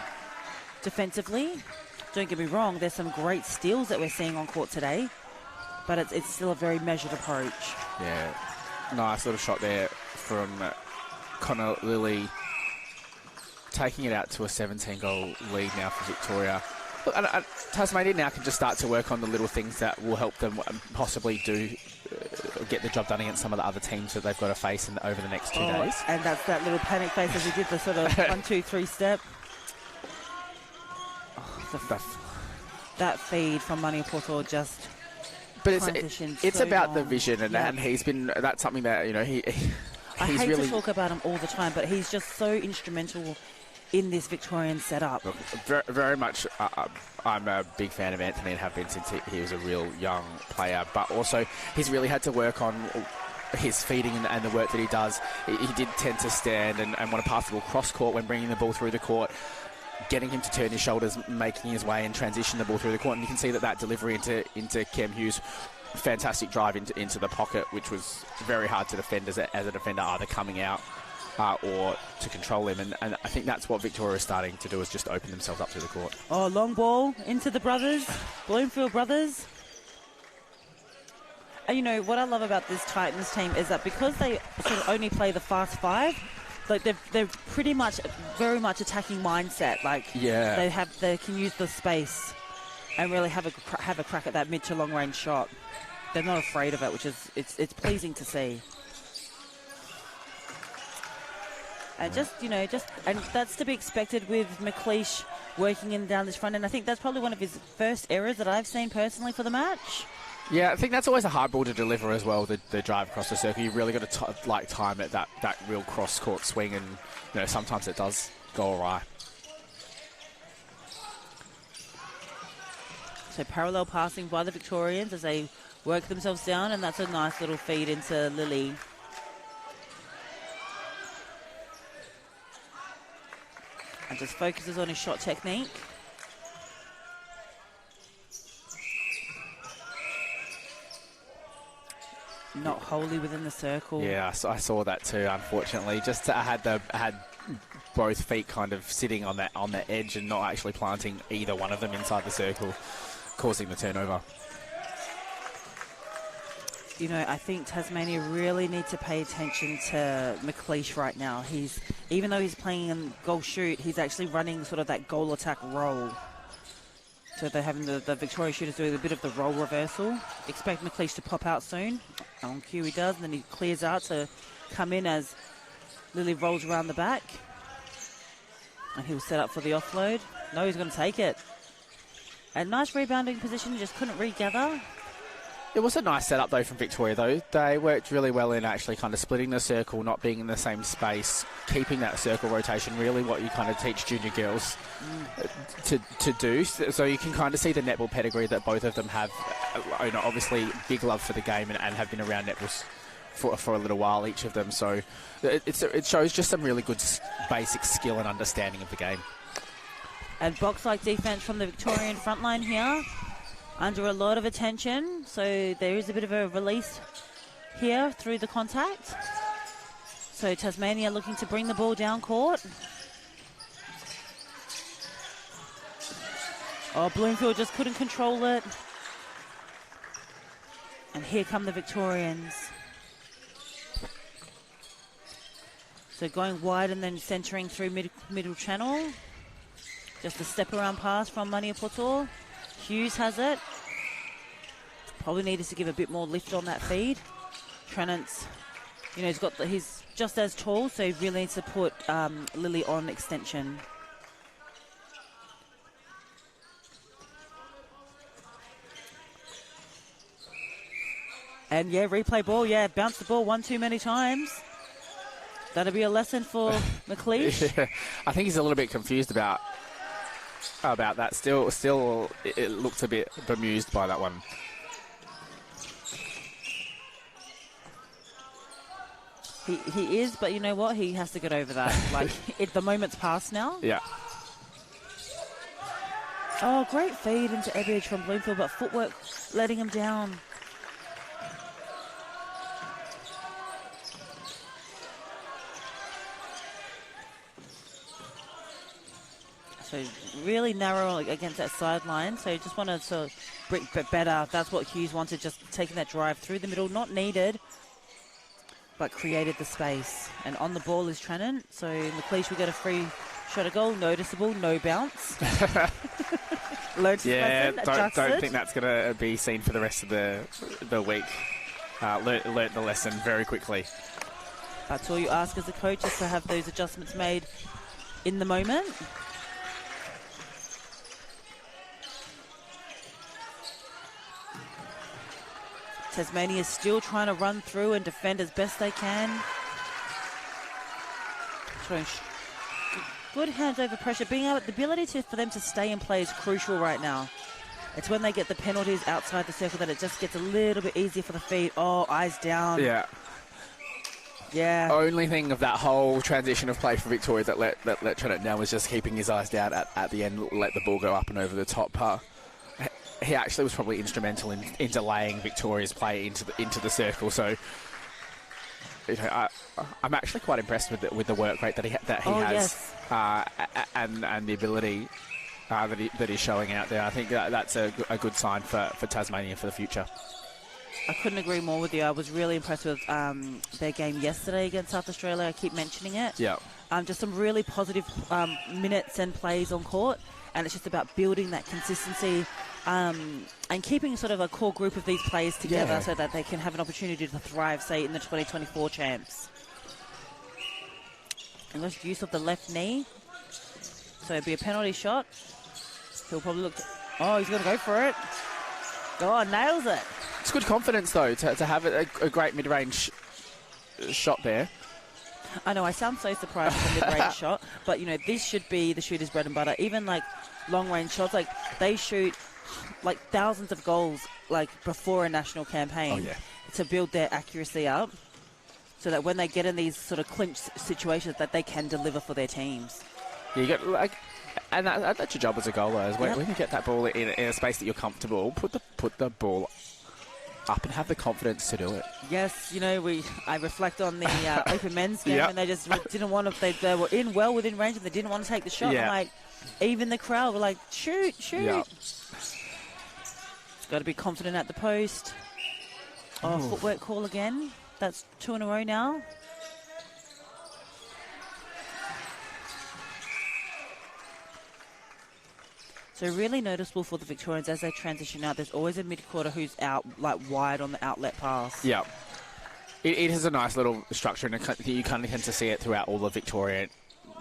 defensively. Don't get me wrong, there's some great steals that we're seeing on court today, but it's still a very measured approach. Yeah, nice little shot there from Connor Lilly, taking it out to a 17-goal lead now for Victoria. Look, Tasmania now can just start to work on the little things that will help them possibly get the job done against some of the other teams that they've got to face over the next 2 days. And that's that little panic face as he did the sort of 1, 2, 3 step. That feed from Mani Porto just. But it's so about long. the vision, and that's something that I hate really to talk about him all the time, but he's just so instrumental in this Victorian setup. Look, very much. I'm a big fan of Anthony and have been since he was a real young player, but also he's really had to work on his feeding and the work that he does. He did tend to stand and want to pass the ball cross court when bringing the ball through the court, getting him to turn his shoulders, making his way and transition the ball through the court. And you can see that delivery into Cam Hughes, fantastic drive into the pocket, which was very hard to defend as a defender, either coming out or to control him. And I think that's what Victoria is starting to do, is just open themselves up to the court. Oh, long ball into the brothers, Bloomfield brothers. And what I love about this Titans team is that because they sort of only play the fast five, they're pretty much very much attacking mindset. They can use the space and really have a crack at that mid to long range shot. They're not afraid of it, which is it's pleasing to see. And and that's to be expected with McLeish working in down this front end. I think that's probably one of his first errors that I've seen personally for the match. Yeah, I think that's always a hard ball to deliver as well, the drive across the circle. You've really got to time it, that real cross-court swing, and sometimes it does go awry. So parallel passing by the Victorians as they work themselves down, and that's a nice little feed into Lilly. And just focuses on his shot technique. Not wholly within the circle. Yeah, I saw that too, unfortunately. Just I had both feet kind of sitting on that edge and not actually planting either one of them inside the circle, causing the turnover. I think Tasmania really need to pay attention to McLeish right now. Even though he's playing in goal shoot, he's actually running sort of that goal attack roll. So they're having the Victoria shooters doing a bit of the role reversal. Expect McLeish to pop out soon. On cue he does, and then he clears out to come in as Lilly rolls around the back. And he'll set up for the offload. No, he's going to take it. A nice rebounding position, just couldn't regather. It was a nice setup, though, from Victoria, though. They worked really well in actually kind of splitting the circle, not being in the same space, keeping that circle rotation, really what you kind of teach junior girls to do. So you can kind of see the netball pedigree that both of them have. Obviously, big love for the game and have been around netballs for a little while, each of them. So it shows just some really good basic skill and understanding of the game. And box-like defence from the Victorian frontline here. Under a lot of attention, so there is a bit of a release here through the contact. So Tasmania looking to bring the ball down court. Oh, Bloomfield just couldn't control it. And here come the Victorians. So going wide and then centering through middle channel. Just a step around pass from Maniapoto. Hughes has it. Probably needed to give a bit more lift on that feed. Trennant's, he's just as tall, so he really needs to put Lily on extension. And yeah, replay ball, bounce the ball one too many times. That'll be a lesson for McLeish. Yeah, I think he's a little bit confused about that. Still, it looks a bit bemused by that one. He is, but you know what? He has to get over that. Like, the moment's passed now. Yeah. Oh, great feed into Ebbage from Bloomfield, but footwork letting him down. So really narrow against that sideline. So just want to sort of break better. That's what Hughes wanted, just taking that drive through the middle. Not needed, but created the space. And on the ball is Trennan. So McLeish will get a free shot at goal. Noticeable, no bounce. Learned his lesson, don't think that's going to be seen for the rest of the week. Learnt the lesson very quickly. That's all you ask as a coach, is to have those adjustments made in the moment. Tasmania is still trying to run through and defend as best they can. Showing good hands over pressure. The ability for them to stay in play is crucial right now. It's when they get the penalties outside the circle that it just gets a little bit easier for the feed. Oh, eyes down. Yeah. Yeah. Only thing of that whole transition of play for Victoria that let Trennant down was just keeping his eyes down at the end, let the ball go up and over the top. He actually was probably instrumental in delaying Victoria's play into the circle. So, I'm actually quite impressed with the work rate that he has, yes. and the ability that he's showing out there. I think that's a good sign for Tasmania for the future. I couldn't agree more with you. I was really impressed with their game yesterday against South Australia. I keep mentioning it. Yeah. Just some really positive minutes and plays on court, and it's just about building that consistency. And keeping sort of a core group of these players together so that they can have an opportunity to thrive, say, in the 2024 champs. And there's use of the left knee. So it'd be a penalty shot. He'll probably look he's going to go for it. Oh, nails it. It's good confidence, though, to have a great mid-range shot there. I know, I sound so surprised with the mid-range shot, but, this should be the shooter's bread and butter. Even, long-range shots, they shoot thousands of goals before a national campaign to build their accuracy up so that when they get in these sort of clinch situations that they can deliver for their teams. Yeah, you get and that's your job as a goaler. Is when you get that ball in a space that you're comfortable, put the ball up and have the confidence to do it. Yes, I reflect on the Open Men's game and they just didn't want to. They were within range and they didn't want to take the shot. Yeah. I'm even the crowd were shoot. Yeah. Got to be confident at the post. Oh, footwork call again. That's 2 in a row now. So really noticeable for the Victorians as they transition out. There's always a mid-quarter who's out, wide on the outlet pass. Yeah. It has a nice little structure, and you kind of tend to see it throughout all the Victorian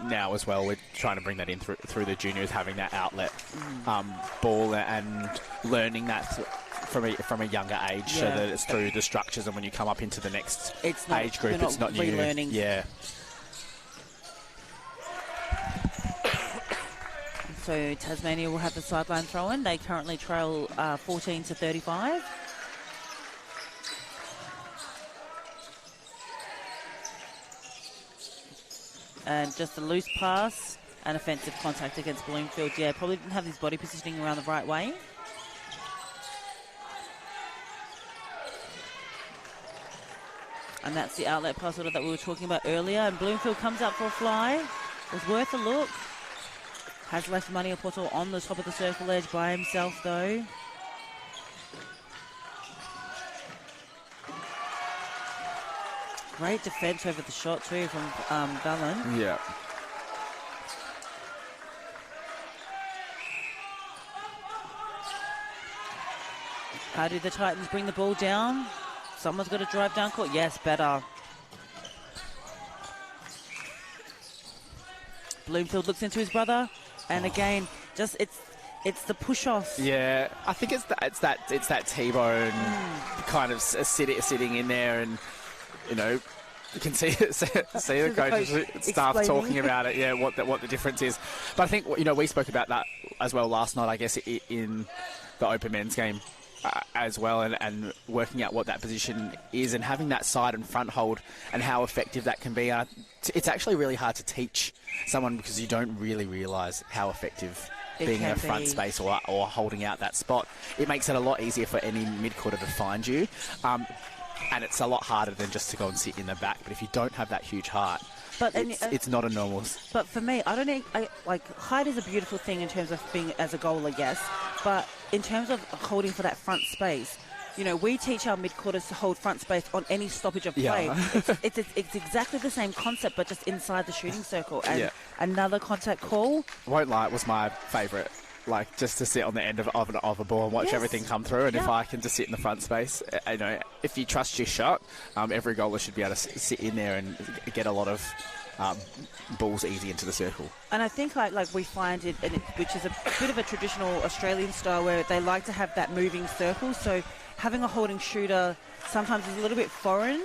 now as well. We're trying to bring that in through the juniors, having that outlet ball and learning that from a younger age, so that it's through the structures, and when you come up into the next age group, it's not new. Relearning. Yeah. So Tasmania will have the sideline throw-in. They currently trail 14-35. And just a loose pass and offensive contact against Bloomfield. Yeah, probably didn't have his body positioning around the right way. And that's the outlet pass order that we were talking about earlier. And Bloomfield comes up for a fly. It was worth a look. Has left Maniapoto on the top of the circle edge by himself, though. Great defence over the shot, too, from Vallon. Yeah. How do the Titans bring the ball down? Someone's got to drive down court. Yes, better. Bloomfield looks into his brother. And again, just it's the push off. Yeah, I think it's that T-bone kind of sitting in there, and you know, you can see the coaches staff talking about it. Yeah, what the difference is. But I think we spoke about that as well last night. I guess in the Open Men's game as well, and working out what that position is, and having that side and front hold, and how effective that can be. It's actually really hard to teach someone, because you don't really realise how effective being in a front space or holding out that spot. It makes it a lot easier for any mid-quarter to find you, and it's a lot harder than just to go and sit in the back. But if you don't have that huge heart, it's not a normal. But for me, height is a beautiful thing in terms of being as a goaler, yes. But in terms of holding for that front space, we teach our mid-quarters to hold front space on any stoppage of play. Yeah. It's exactly the same concept, but just inside the shooting circle. And another contact call. I won't lie, it was my favourite. Like, just to sit on the end of a ball and watch everything come through. And if I can just sit in the front space, if you trust your shot, every goaler should be able to sit in there and get a lot of balls easy into the circle. And I think like we find it, which is a bit of a traditional Australian style, where they like to have that moving circle. So having a holding shooter sometimes is a little bit foreign,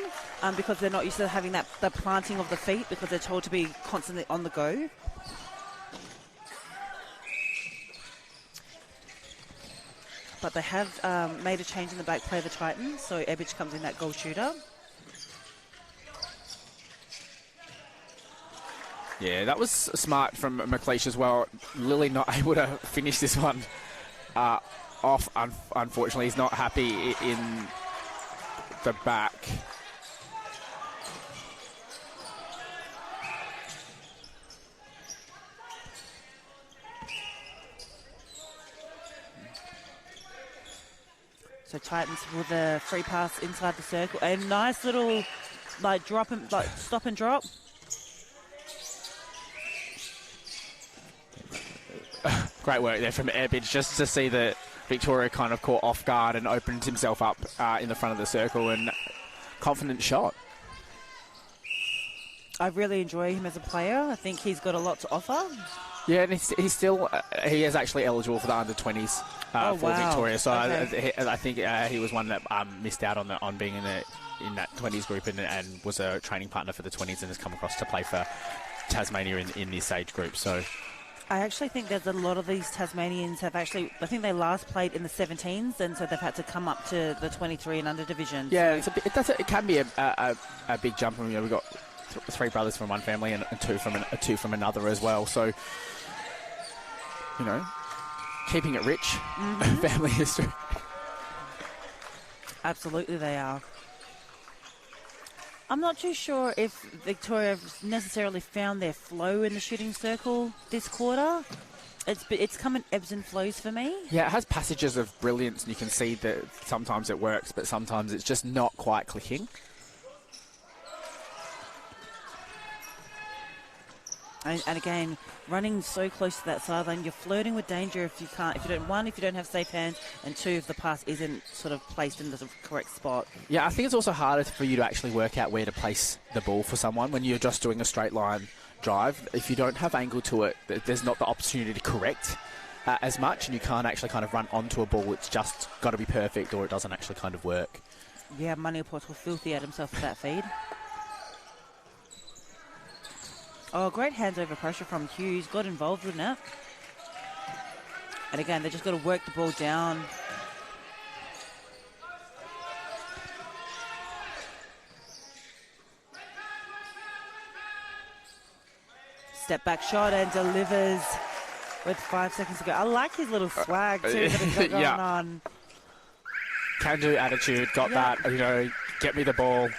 because they're not used to having the planting of the feet, because they're told to be constantly on the go. But they have made a change in the back play of the Titans, so Ebbage comes in that goal shooter. Yeah, that was smart from McLeish as well. Lily not able to finish this one off. Unfortunately, he's not happy in the back. So Titans with a free pass inside the circle. A nice little stop and drop. Great work there from Ebbage, just to see that Victoria kind of caught off guard and opened himself up in the front of the circle, and confident shot. I really enjoy him as a player. I think he's got a lot to offer. Yeah, and he's still he is actually eligible for the under-20s for Victoria. So okay. I think he was one that missed out on being in that 20s group, and was a training partner for the 20s, and has come across to play for Tasmania in this age group. So I actually think there's a lot of these Tasmanians I think they last played in the 17s, and so they've had to come up to the 23 and under division. Yeah, so it can be a big jump. We've got three brothers from one family and two from another as well. So, keeping it rich, family history. Absolutely, they are. I'm not too sure if Victoria have necessarily found their flow in the shooting circle this quarter. It's come in ebbs and flows for me. Yeah, it has passages of brilliance, and you can see that sometimes it works, but sometimes it's just not quite clicking. And again, running so close to that sideline, you're flirting with danger if you don't have safe hands, and two, if the pass isn't sort of placed in the correct spot. Yeah, I think it's also harder for you to actually work out where to place the ball for someone when you're just doing a straight line, drive, if you don't have angle to it, there's not the opportunity to correct as much, and you can't actually kind of run onto a ball. It's just got to be perfect, or it doesn't actually kind of work. Yeah, Money Ports was filthy at himself with that feed. Oh, great hands over pressure from Hughes. Got involved with it. And again, they just got to work the ball down. Step back shot and delivers with 5 seconds to go. I like his little swag too that he's got going on. Can-do attitude, got that, you know, get me the ball.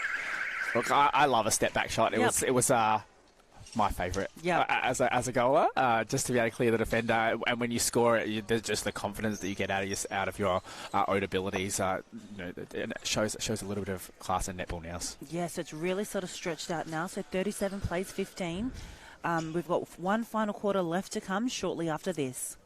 Look, I love a step back shot. It was my favourite as a goaler, just to be able to clear the defender. And when you score it, there's just the confidence that you get out of your own abilities. You know, it shows a little bit of class in netball now. Yes, it's really sort of stretched out now. So 37 plays 15. We've got one final quarter left to come shortly after this.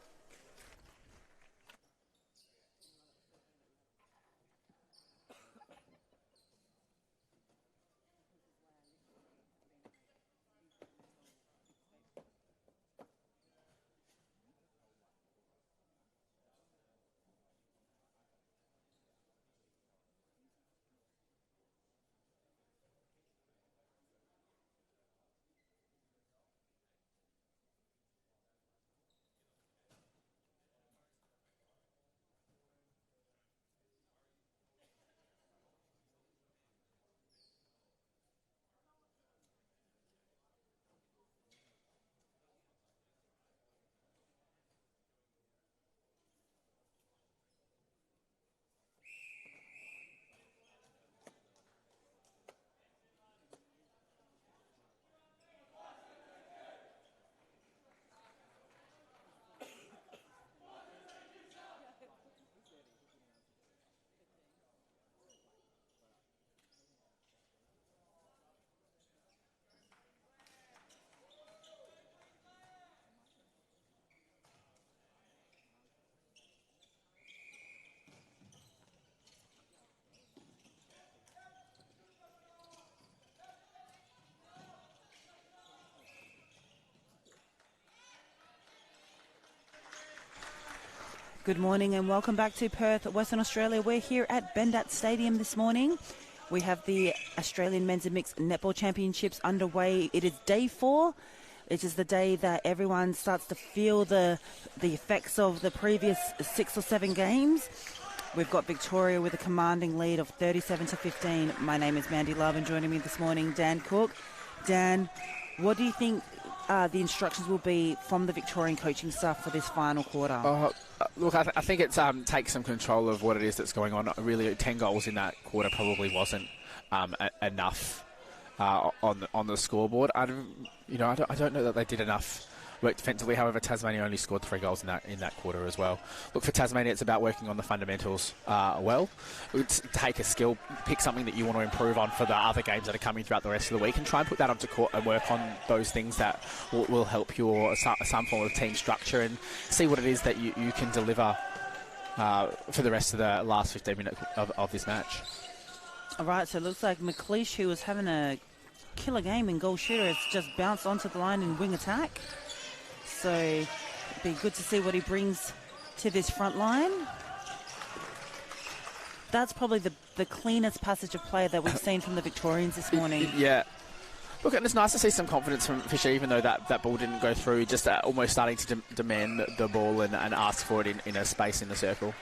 Good morning and welcome back to Perth, Western Australia. We're here at Bendat Stadium this morning. We have the Australian Men's and Mixed Netball Championships underway. It is day 4. It is the day that everyone starts to feel the effects of the previous 6 or 7 games. We've got Victoria with a commanding lead of 37-15. My name is Mandy Love, and joining me this morning, Dan Cook. Dan, what do you think the instructions will be from the Victorian coaching staff for this final quarter? Look, I think it's take some control of what it is that's going on. Really, 10 goals in that quarter probably wasn't enough on the scoreboard. I don't know that they did enough work defensively. However, Tasmania only scored 3 goals in that quarter as well. Look, for Tasmania, it's about working on the fundamentals well. Take a skill, pick something that you want to improve on for the other games that are coming throughout the rest of the week, and try and put that onto court and work on those things that will help your some form of team structure, and see what it is that you can deliver for the rest of the last 15 minutes of this match. All right, so it looks like McLeish, who was having a killer game in goal shooter, has just bounced onto the line in wing attack. So it'd be good to see what he brings to this front line. That's probably the cleanest passage of play that we've seen from the Victorians this morning. Yeah. Look, and it's nice to see some confidence from Fisher, even though that ball didn't go through, just almost starting to demand the ball and ask for it in a space in the circle.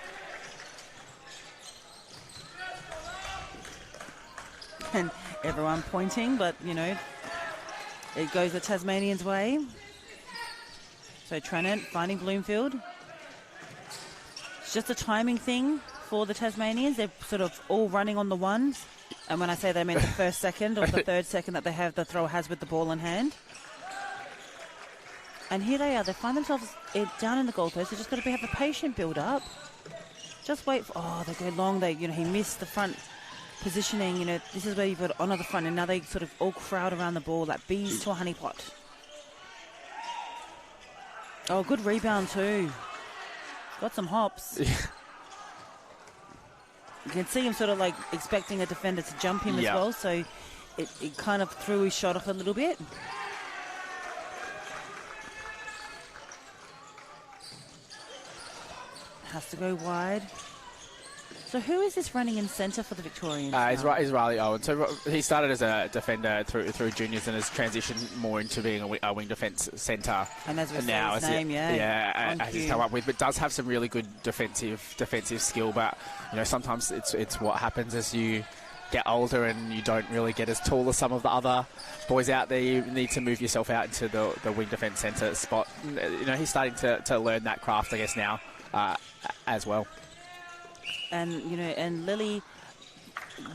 And everyone pointing, but, you know, it goes the Tasmanians' way. So Trenant finding Bloomfield. It's just a timing thing for the Tasmanians. They're sort of all running on the ones. And when I say that, I mean the first second or the third second that the thrower has with the ball in hand. And here they are. They find themselves down in the goalpost. They just got to have a patient build-up. Just wait for... Oh, they go long. He missed the front positioning. This is where you've got on the front, and now they sort of all crowd around the ball like bees to a honeypot. Oh, good rebound too. Got some hops. Yeah. You can see him sort of like expecting a defender to jump him as well, so it kind of threw his shot off a little bit. Has to go wide. So who is this running in centre for the Victorians? He's Riley Owen. So he started as a defender through juniors and has transitioned more into being a wing defence centre. And as we say his name, as he's come up with, but does have some really good defensive skill. But sometimes it's what happens as you get older and you don't really get as tall as some of the other boys out there. You need to move yourself out into the wing defence centre spot. He's starting to learn that craft, I guess, now as well. And, and Lily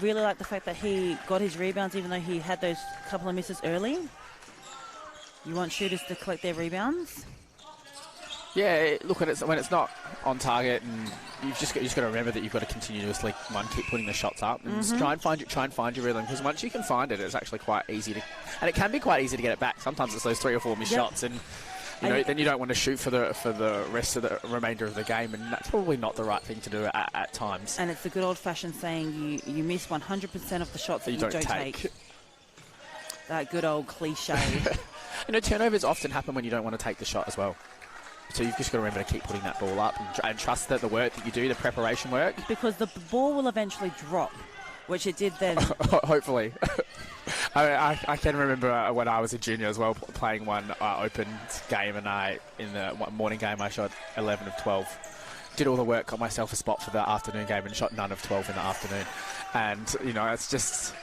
really liked the fact that he got his rebounds even though he had those couple of misses early. You want shooters to collect their rebounds? Yeah, look, when it's not on target, and you've just got to remember that you've got to continuously keep putting the shots up and try and find your rhythm, because once you can find it, it's actually quite easy to, and it can be quite easy to get it back. Sometimes it's those 3 or 4 missed shots, and then you don't want to shoot for the rest of the remainder of the game, and that's probably not the right thing to do at times. And it's the good old-fashioned saying, you miss 100% of the shots that you don't take. That good old cliche. Turnovers often happen when you don't want to take the shot as well. So you've just got to remember to keep putting that ball up and trust that the work that you do, the preparation work. Because the ball will eventually drop, which it did then. Hopefully. I can remember when I was a junior as well, playing one open game, and in the morning game I shot 11 of 12. Did all the work, got myself a spot for the afternoon game, and shot none of 12 in the afternoon. And, it's just...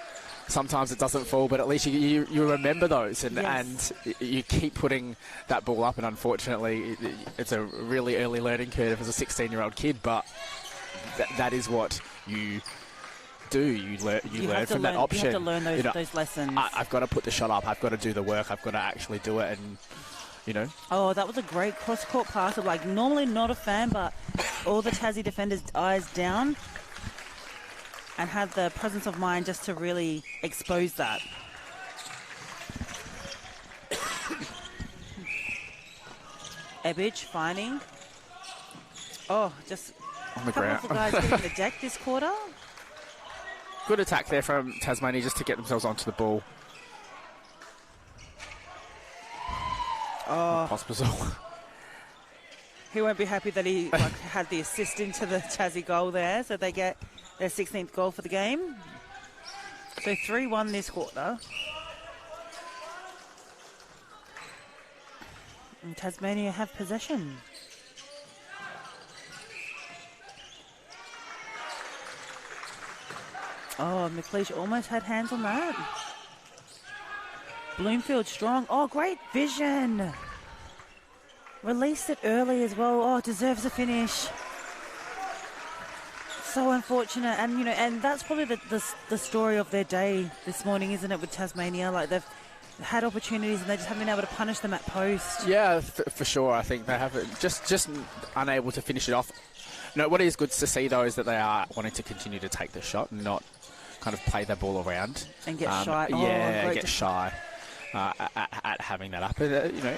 Sometimes it doesn't fall, but at least you remember those, and you keep putting that ball up. And unfortunately, it's a really early learning curve as a 16-year-old kid, but that is what you do. You learn from that option. You have to learn those lessons. I've got to put the shot up. I've got to do the work. I've got to actually do it, and Oh, that was a great cross-court pass. Normally not a fan, but all the Tassie defenders' eyes down. And had the presence of mind just to really expose that. Ebbage finding. Oh, just on the a couple ground. of the guys getting the deck this quarter. Good attack there from Tasmania just to get themselves onto the ball. Oh, Pospisil. He won't be happy that he had the assist into the Tassie goal there, so they get their 16th goal for the game. So 3-1 this quarter. And Tasmania have possession. Oh, McLeish almost had hands on that. Bloomfield strong. Oh, great vision. Released it early as well. Oh, deserves a finish. So unfortunate, and and that's probably the story of their day this morning, isn't it? With Tasmania, they've had opportunities and they just haven't been able to punish them at post. Yeah, for sure. I think they have just unable to finish it off. What is good to see though is that they are wanting to continue to take the shot and not kind of play the ball around and get shy. Get shy at having that up.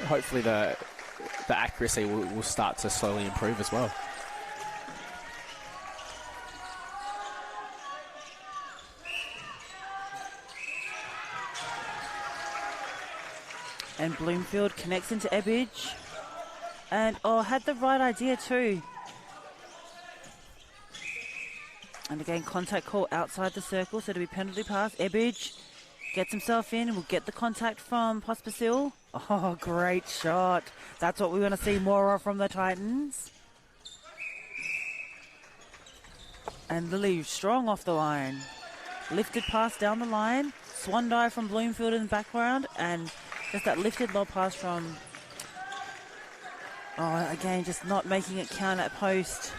Hopefully the accuracy will start to slowly improve as well. And Bloomfield connects into Ebbage. And, had the right idea too. And again, contact call outside the circle, so to be penalty pass. Ebbage gets himself in and will get the contact from Pospisil. Oh, great shot. That's what we want to see more of from the Titans. And Lily strong off the line. Lifted pass down the line. Swan dive from Bloomfield in the background. And just that lifted low pass from... Oh, again, just not making it count at post.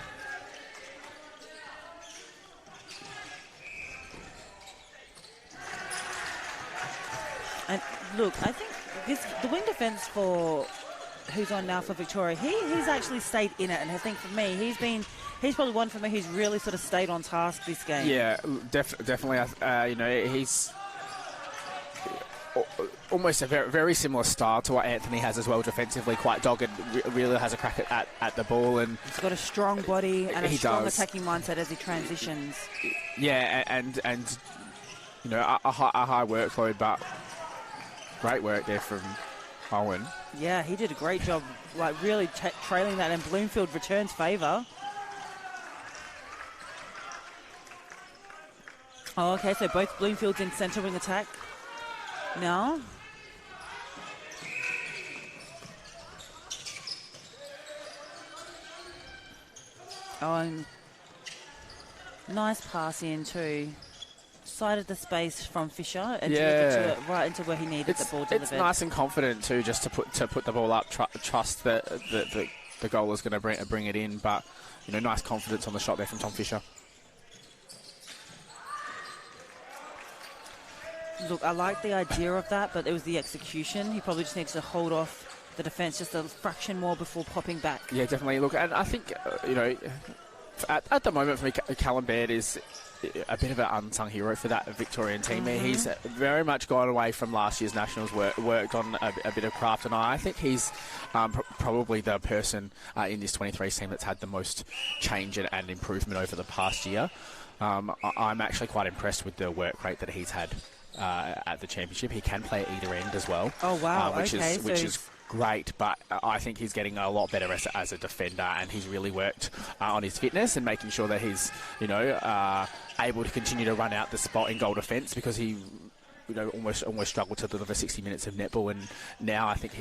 And look, I think the wing defence for who's on now for Victoria, he's actually stayed in it, and I think for me, he's probably one for me who's really sort of stayed on task this game. Yeah, definitely. He's almost a very, very similar style to what Anthony has as well, defensively, quite dogged, really has a crack at the ball, and he's got a strong body and a strong attacking mindset as he transitions. Yeah, and a high workload, but great work there from Owen. Yeah, he did a great job, really trailing that, and Bloomfield returns favour. Oh, okay, so both Bloomfields in centre wing attack now. Oh, and nice pass in too. Sighted the space from Fisher and delivered it right into where he needed the ball delivered. It's nice and confident too, just to put the ball up. Trust that the goal is going to bring it in, but nice confidence on the shot there from Tom Fisher. Look, I like the idea of that, but it was the execution. He probably just needs to hold off the defence just a fraction more before popping back. Yeah, definitely. Look, and I think at the moment for me, Callum Baird is a bit of an unsung hero for that Victorian team. He's very much gone away from last year's Nationals, worked on a bit of craft, and I think he's probably the person in this 23 team that's had the most change and improvement over the past year. I'm actually quite impressed with the work rate that he's had at the championship. He can play at either end as well. Oh, wow. Which is great, but I think he's getting a lot better as a defender, and he's really worked on his fitness and making sure that he's, able to continue to run out the spot in goal defence, because he, almost struggled to deliver 60 minutes of netball, and now I think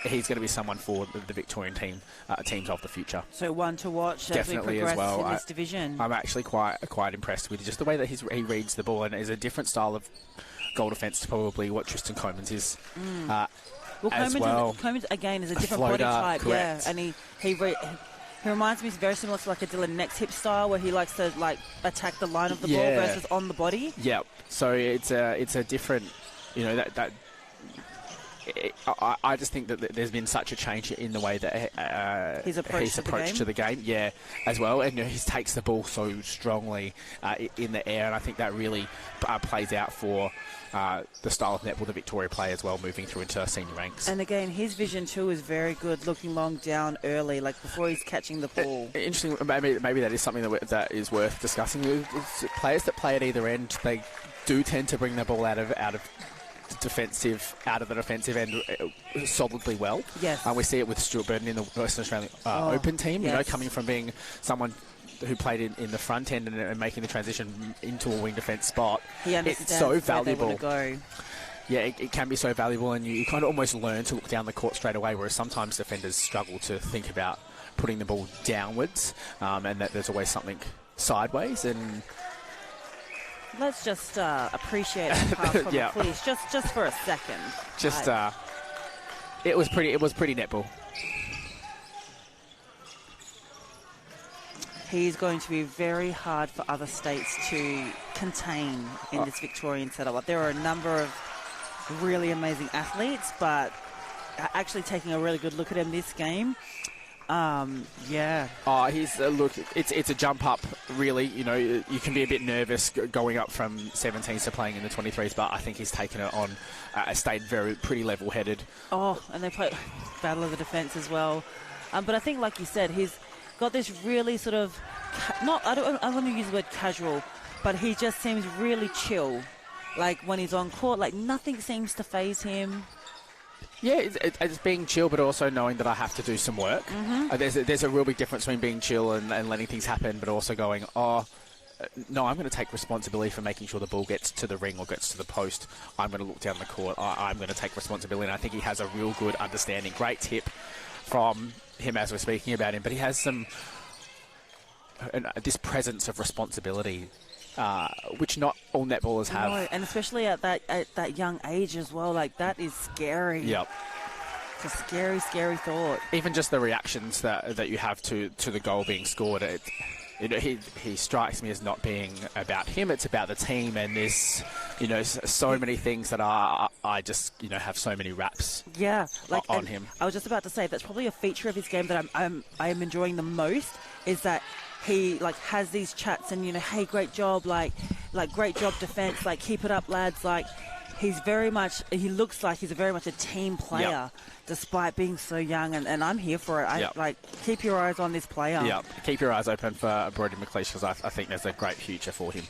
he's going to be someone for the Victorian teams of the future. So one to watch definitely as we as well in this division. I'm actually quite impressed with just the way that he reads the ball, and is a different style of goal defence to probably what Tristan Coleman's is. Coleman's again is a different floater, body type, correct. And he reminds me, he's very similar to like a Dylan next hip style, where he likes to attack the line of the ball versus on the body. Yeah, so it's a different, I just think that there's been such a change in the way that his approach to the game, as well, and he takes the ball so strongly in the air, and I think that really plays out for the style of netball the Victoria play as well, moving through into senior ranks. And again, his vision too is very good, looking long down early, like before he's catching the ball. Interesting. Maybe that is something that is worth discussing. Players that play at either end, they do tend to bring the ball out of the defensive end solidly well. Yes. We see it with Stuart Burton in the Western Australian Open team, coming from being someone who played in the front end and making the transition into a wing defence spot. It's so valuable. Yeah, it can be so valuable, and you kind of almost learn to look down the court straight away, whereas sometimes defenders struggle to think about putting the ball downwards, and that there's always something sideways. And let's just appreciate that pass from the police, just for a second. It was pretty netball. He's going to be very hard for other states to contain in this Victorian setup. There are a number of really amazing athletes, but actually taking a really good look at him this game, he's look. It's a jump up, really. You can be a bit nervous going up from 17s to playing in the 23s, but I think he's taken it on. Stayed pretty level-headed. Oh, and they play battle of the defence as well. But I think, like you said, he's got this really sort of I don't want to use the word casual, but he just seems really chill. Like when he's on court, like nothing seems to faze him. Yeah, it's being chill, but also knowing that I have to do some work. There's a real big difference between being chill and letting things happen, but also going, no, I'm going to take responsibility for making sure the ball gets to the ring or gets to the post. I'm going to look down the court. I'm going to take responsibility, and I think he has a real good understanding. Great tip from him as we're speaking about him, but he has this presence of responsibility, which not all netballers have. No, and especially at that young age as well. Like, that is scary. Yep. It's a scary, scary thought. Even just the reactions that you have to the goal being scored, he strikes me as not being about him. It's about the team, and there's so many things that I just have so many raps. Yeah, on him. I was just about to say that's probably a feature of his game that I am enjoying the most, is that he has these chats and hey, great job, like great job defense, keep it up, lads. He looks like he's very much a team player, despite being so young, and I'm here for it. Keep your eyes on this player. Yeah, keep your eyes open for Brody McLeish, because I think there's a great future for him.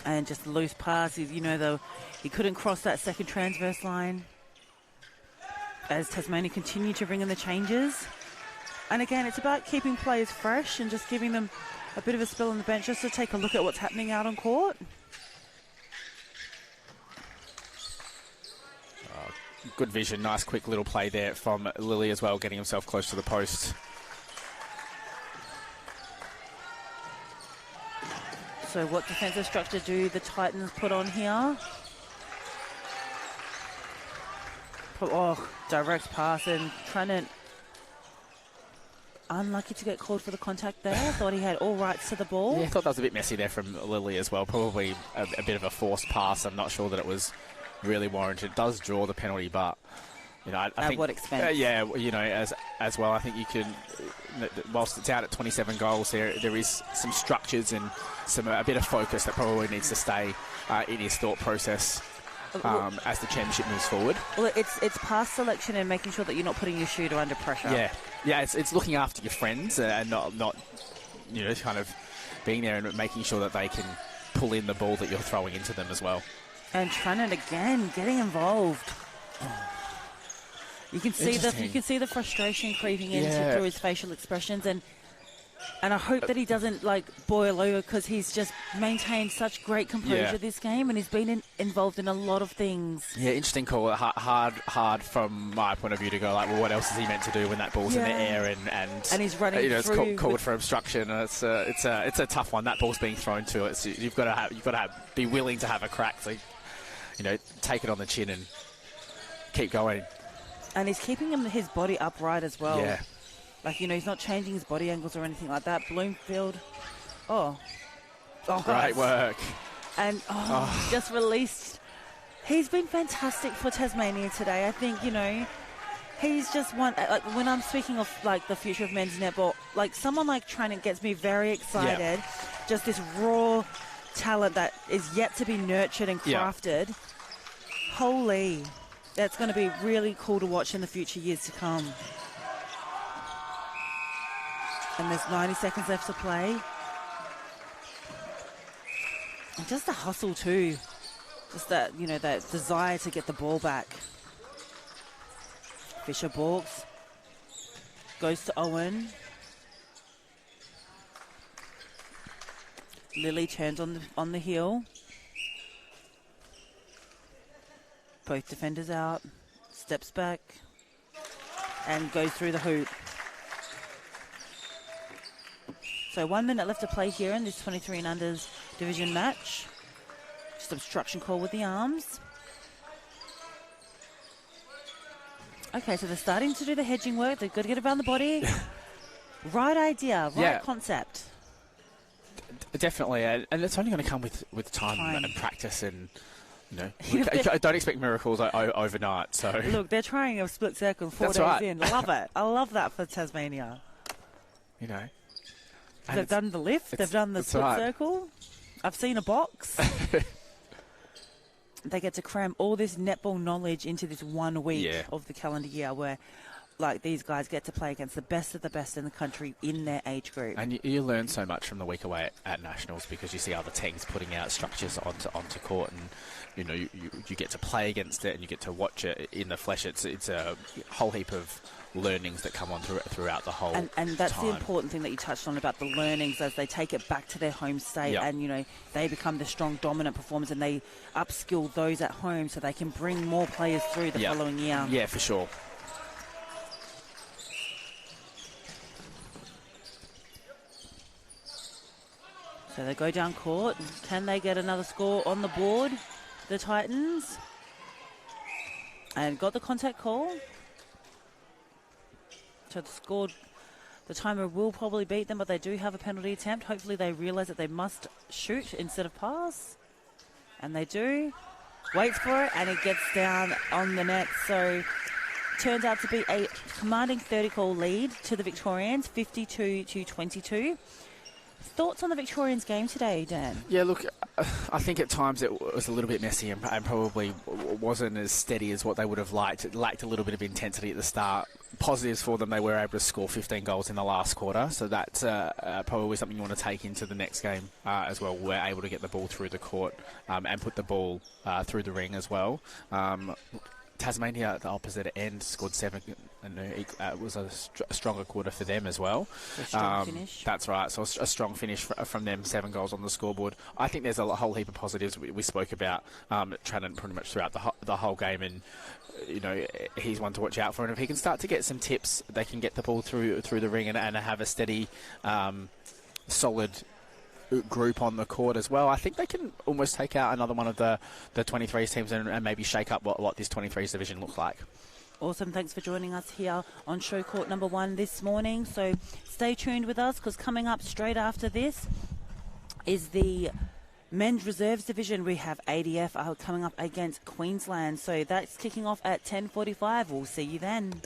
And just loose passes, he couldn't cross that second transverse line. As Tasmania continue to bring in the changes. And again, it's about keeping players fresh and just giving them a bit of a spell on the bench just to take a look at what's happening out on court. Good vision, nice quick little play there from Lilly as well, getting himself close to the post. So what defensive structure do the Titans put on here? Oh, direct pass, and Trennant unlucky to get called for the contact there. Thought he had all rights to the ball. Yeah, I thought that was a bit messy there from Lilly as well. Probably a bit of a forced pass. I'm not sure that it was really warranted. It does draw the penalty, but you know, I think at what expense? Yeah, you know, as well. I think you can, whilst it's out at 27 goals, there is some structures and a bit of focus that probably needs to stay in his thought process. As the championship moves forward. Well, it's pass selection and making sure that you're not putting your shooter under pressure. Yeah, it's looking after your friends and not you know, kind of being there and making sure that they can pull in the ball that you're throwing into them as well. And Trennant again getting involved. You can see the frustration creeping in through his facial expressions, and I hope that he doesn't boil over, because he's just maintained such great composure this game, and he's been involved in a lot of things. Yeah, interesting call. Hard from my point of view to go well, what else is he meant to do when that ball's in the air and he's running it's called for obstruction. It's a tough one. That ball's being thrown to it. So you've got to be willing to have a crack. So take it on the chin and keep going. And he's keeping his body upright as well. Yeah. He's not changing his body angles or anything like that. Bloomfield. Great work. And just released. He's been fantastic for Tasmania today. I think, he's just one. When I'm speaking of the future of men's netball, someone like Trennant gets me very excited. Just this raw talent that is yet to be nurtured and crafted. Holy. That's going to be really cool to watch in the future years to come. And there's 90 seconds left to play. And just the hustle too. Just that, that desire to get the ball back. Fisher balks. Goes to Owen. Lilly turns on the heel. Both defenders out. Steps back. And goes through the hoop. So 1 minute left to play here in this 23 and unders division match. Just obstruction call with the arms. Okay, so they're starting to do the hedging work. They've got to get around the body. Right idea, right concept. Definitely, and it's only going to come with time and practice, and I don't expect miracles overnight. So look, they're trying a split circle 4 days in. Love it. I love that for Tasmania. They've done the lift. They've done the split circle. I've seen a box. They get to cram all this netball knowledge into this 1 week of the calendar year, where these guys get to play against the best of the best in the country in their age group. And you learn so much from the week away at Nationals, because you see other teams putting out structures onto court, and you get to play against it and you get to watch it in the flesh. It's a whole heap of learnings that come on throughout the whole and that's time. The important thing that you touched on about the learnings as they take it back to their home state, and they become the strong dominant performers, and they upskill those at home so they can bring more players through the following year. Yeah, for sure. So they go down court. Can they get another score on the board, the Titans? And got the contact call. So the timer will probably beat them, but they do have a penalty attempt. Hopefully they realise that they must shoot instead of pass. And they do. Waits for it, and it gets down on the net. So turns out to be a commanding 30-goal lead to the Victorians, 52-22. Thoughts on the Victorians' game today, Dan? Yeah, look, I think at times it was a little bit messy and probably wasn't as steady as what they would have liked. It lacked a little bit of intensity at the start. Positives for them, they were able to score 15 goals in the last quarter, so that's probably something you want to take into the next game as well. We're able to get the ball through the court and put the ball through the ring as well. Tasmania, at the opposite end, scored 7, and it was a stronger quarter for them as well. A strong finish. That's right. So a strong finish from them, 7 goals on the scoreboard. I think there's a whole heap of positives. We spoke about Trannon pretty much throughout the whole game, and he's one to watch out for. And if he can start to get some tips, they can get the ball through the ring and have a steady, solid group on the court as well. I think they can almost take out another one of the 23s teams and maybe shake up what this 23s division looks like. Awesome. Thanks for joining us here on Show Court number 1 this morning. So stay tuned with us, because coming up straight after this is the men's reserves division. We have ADF coming up against Queensland. So that's kicking off at 10:45. We'll see you then.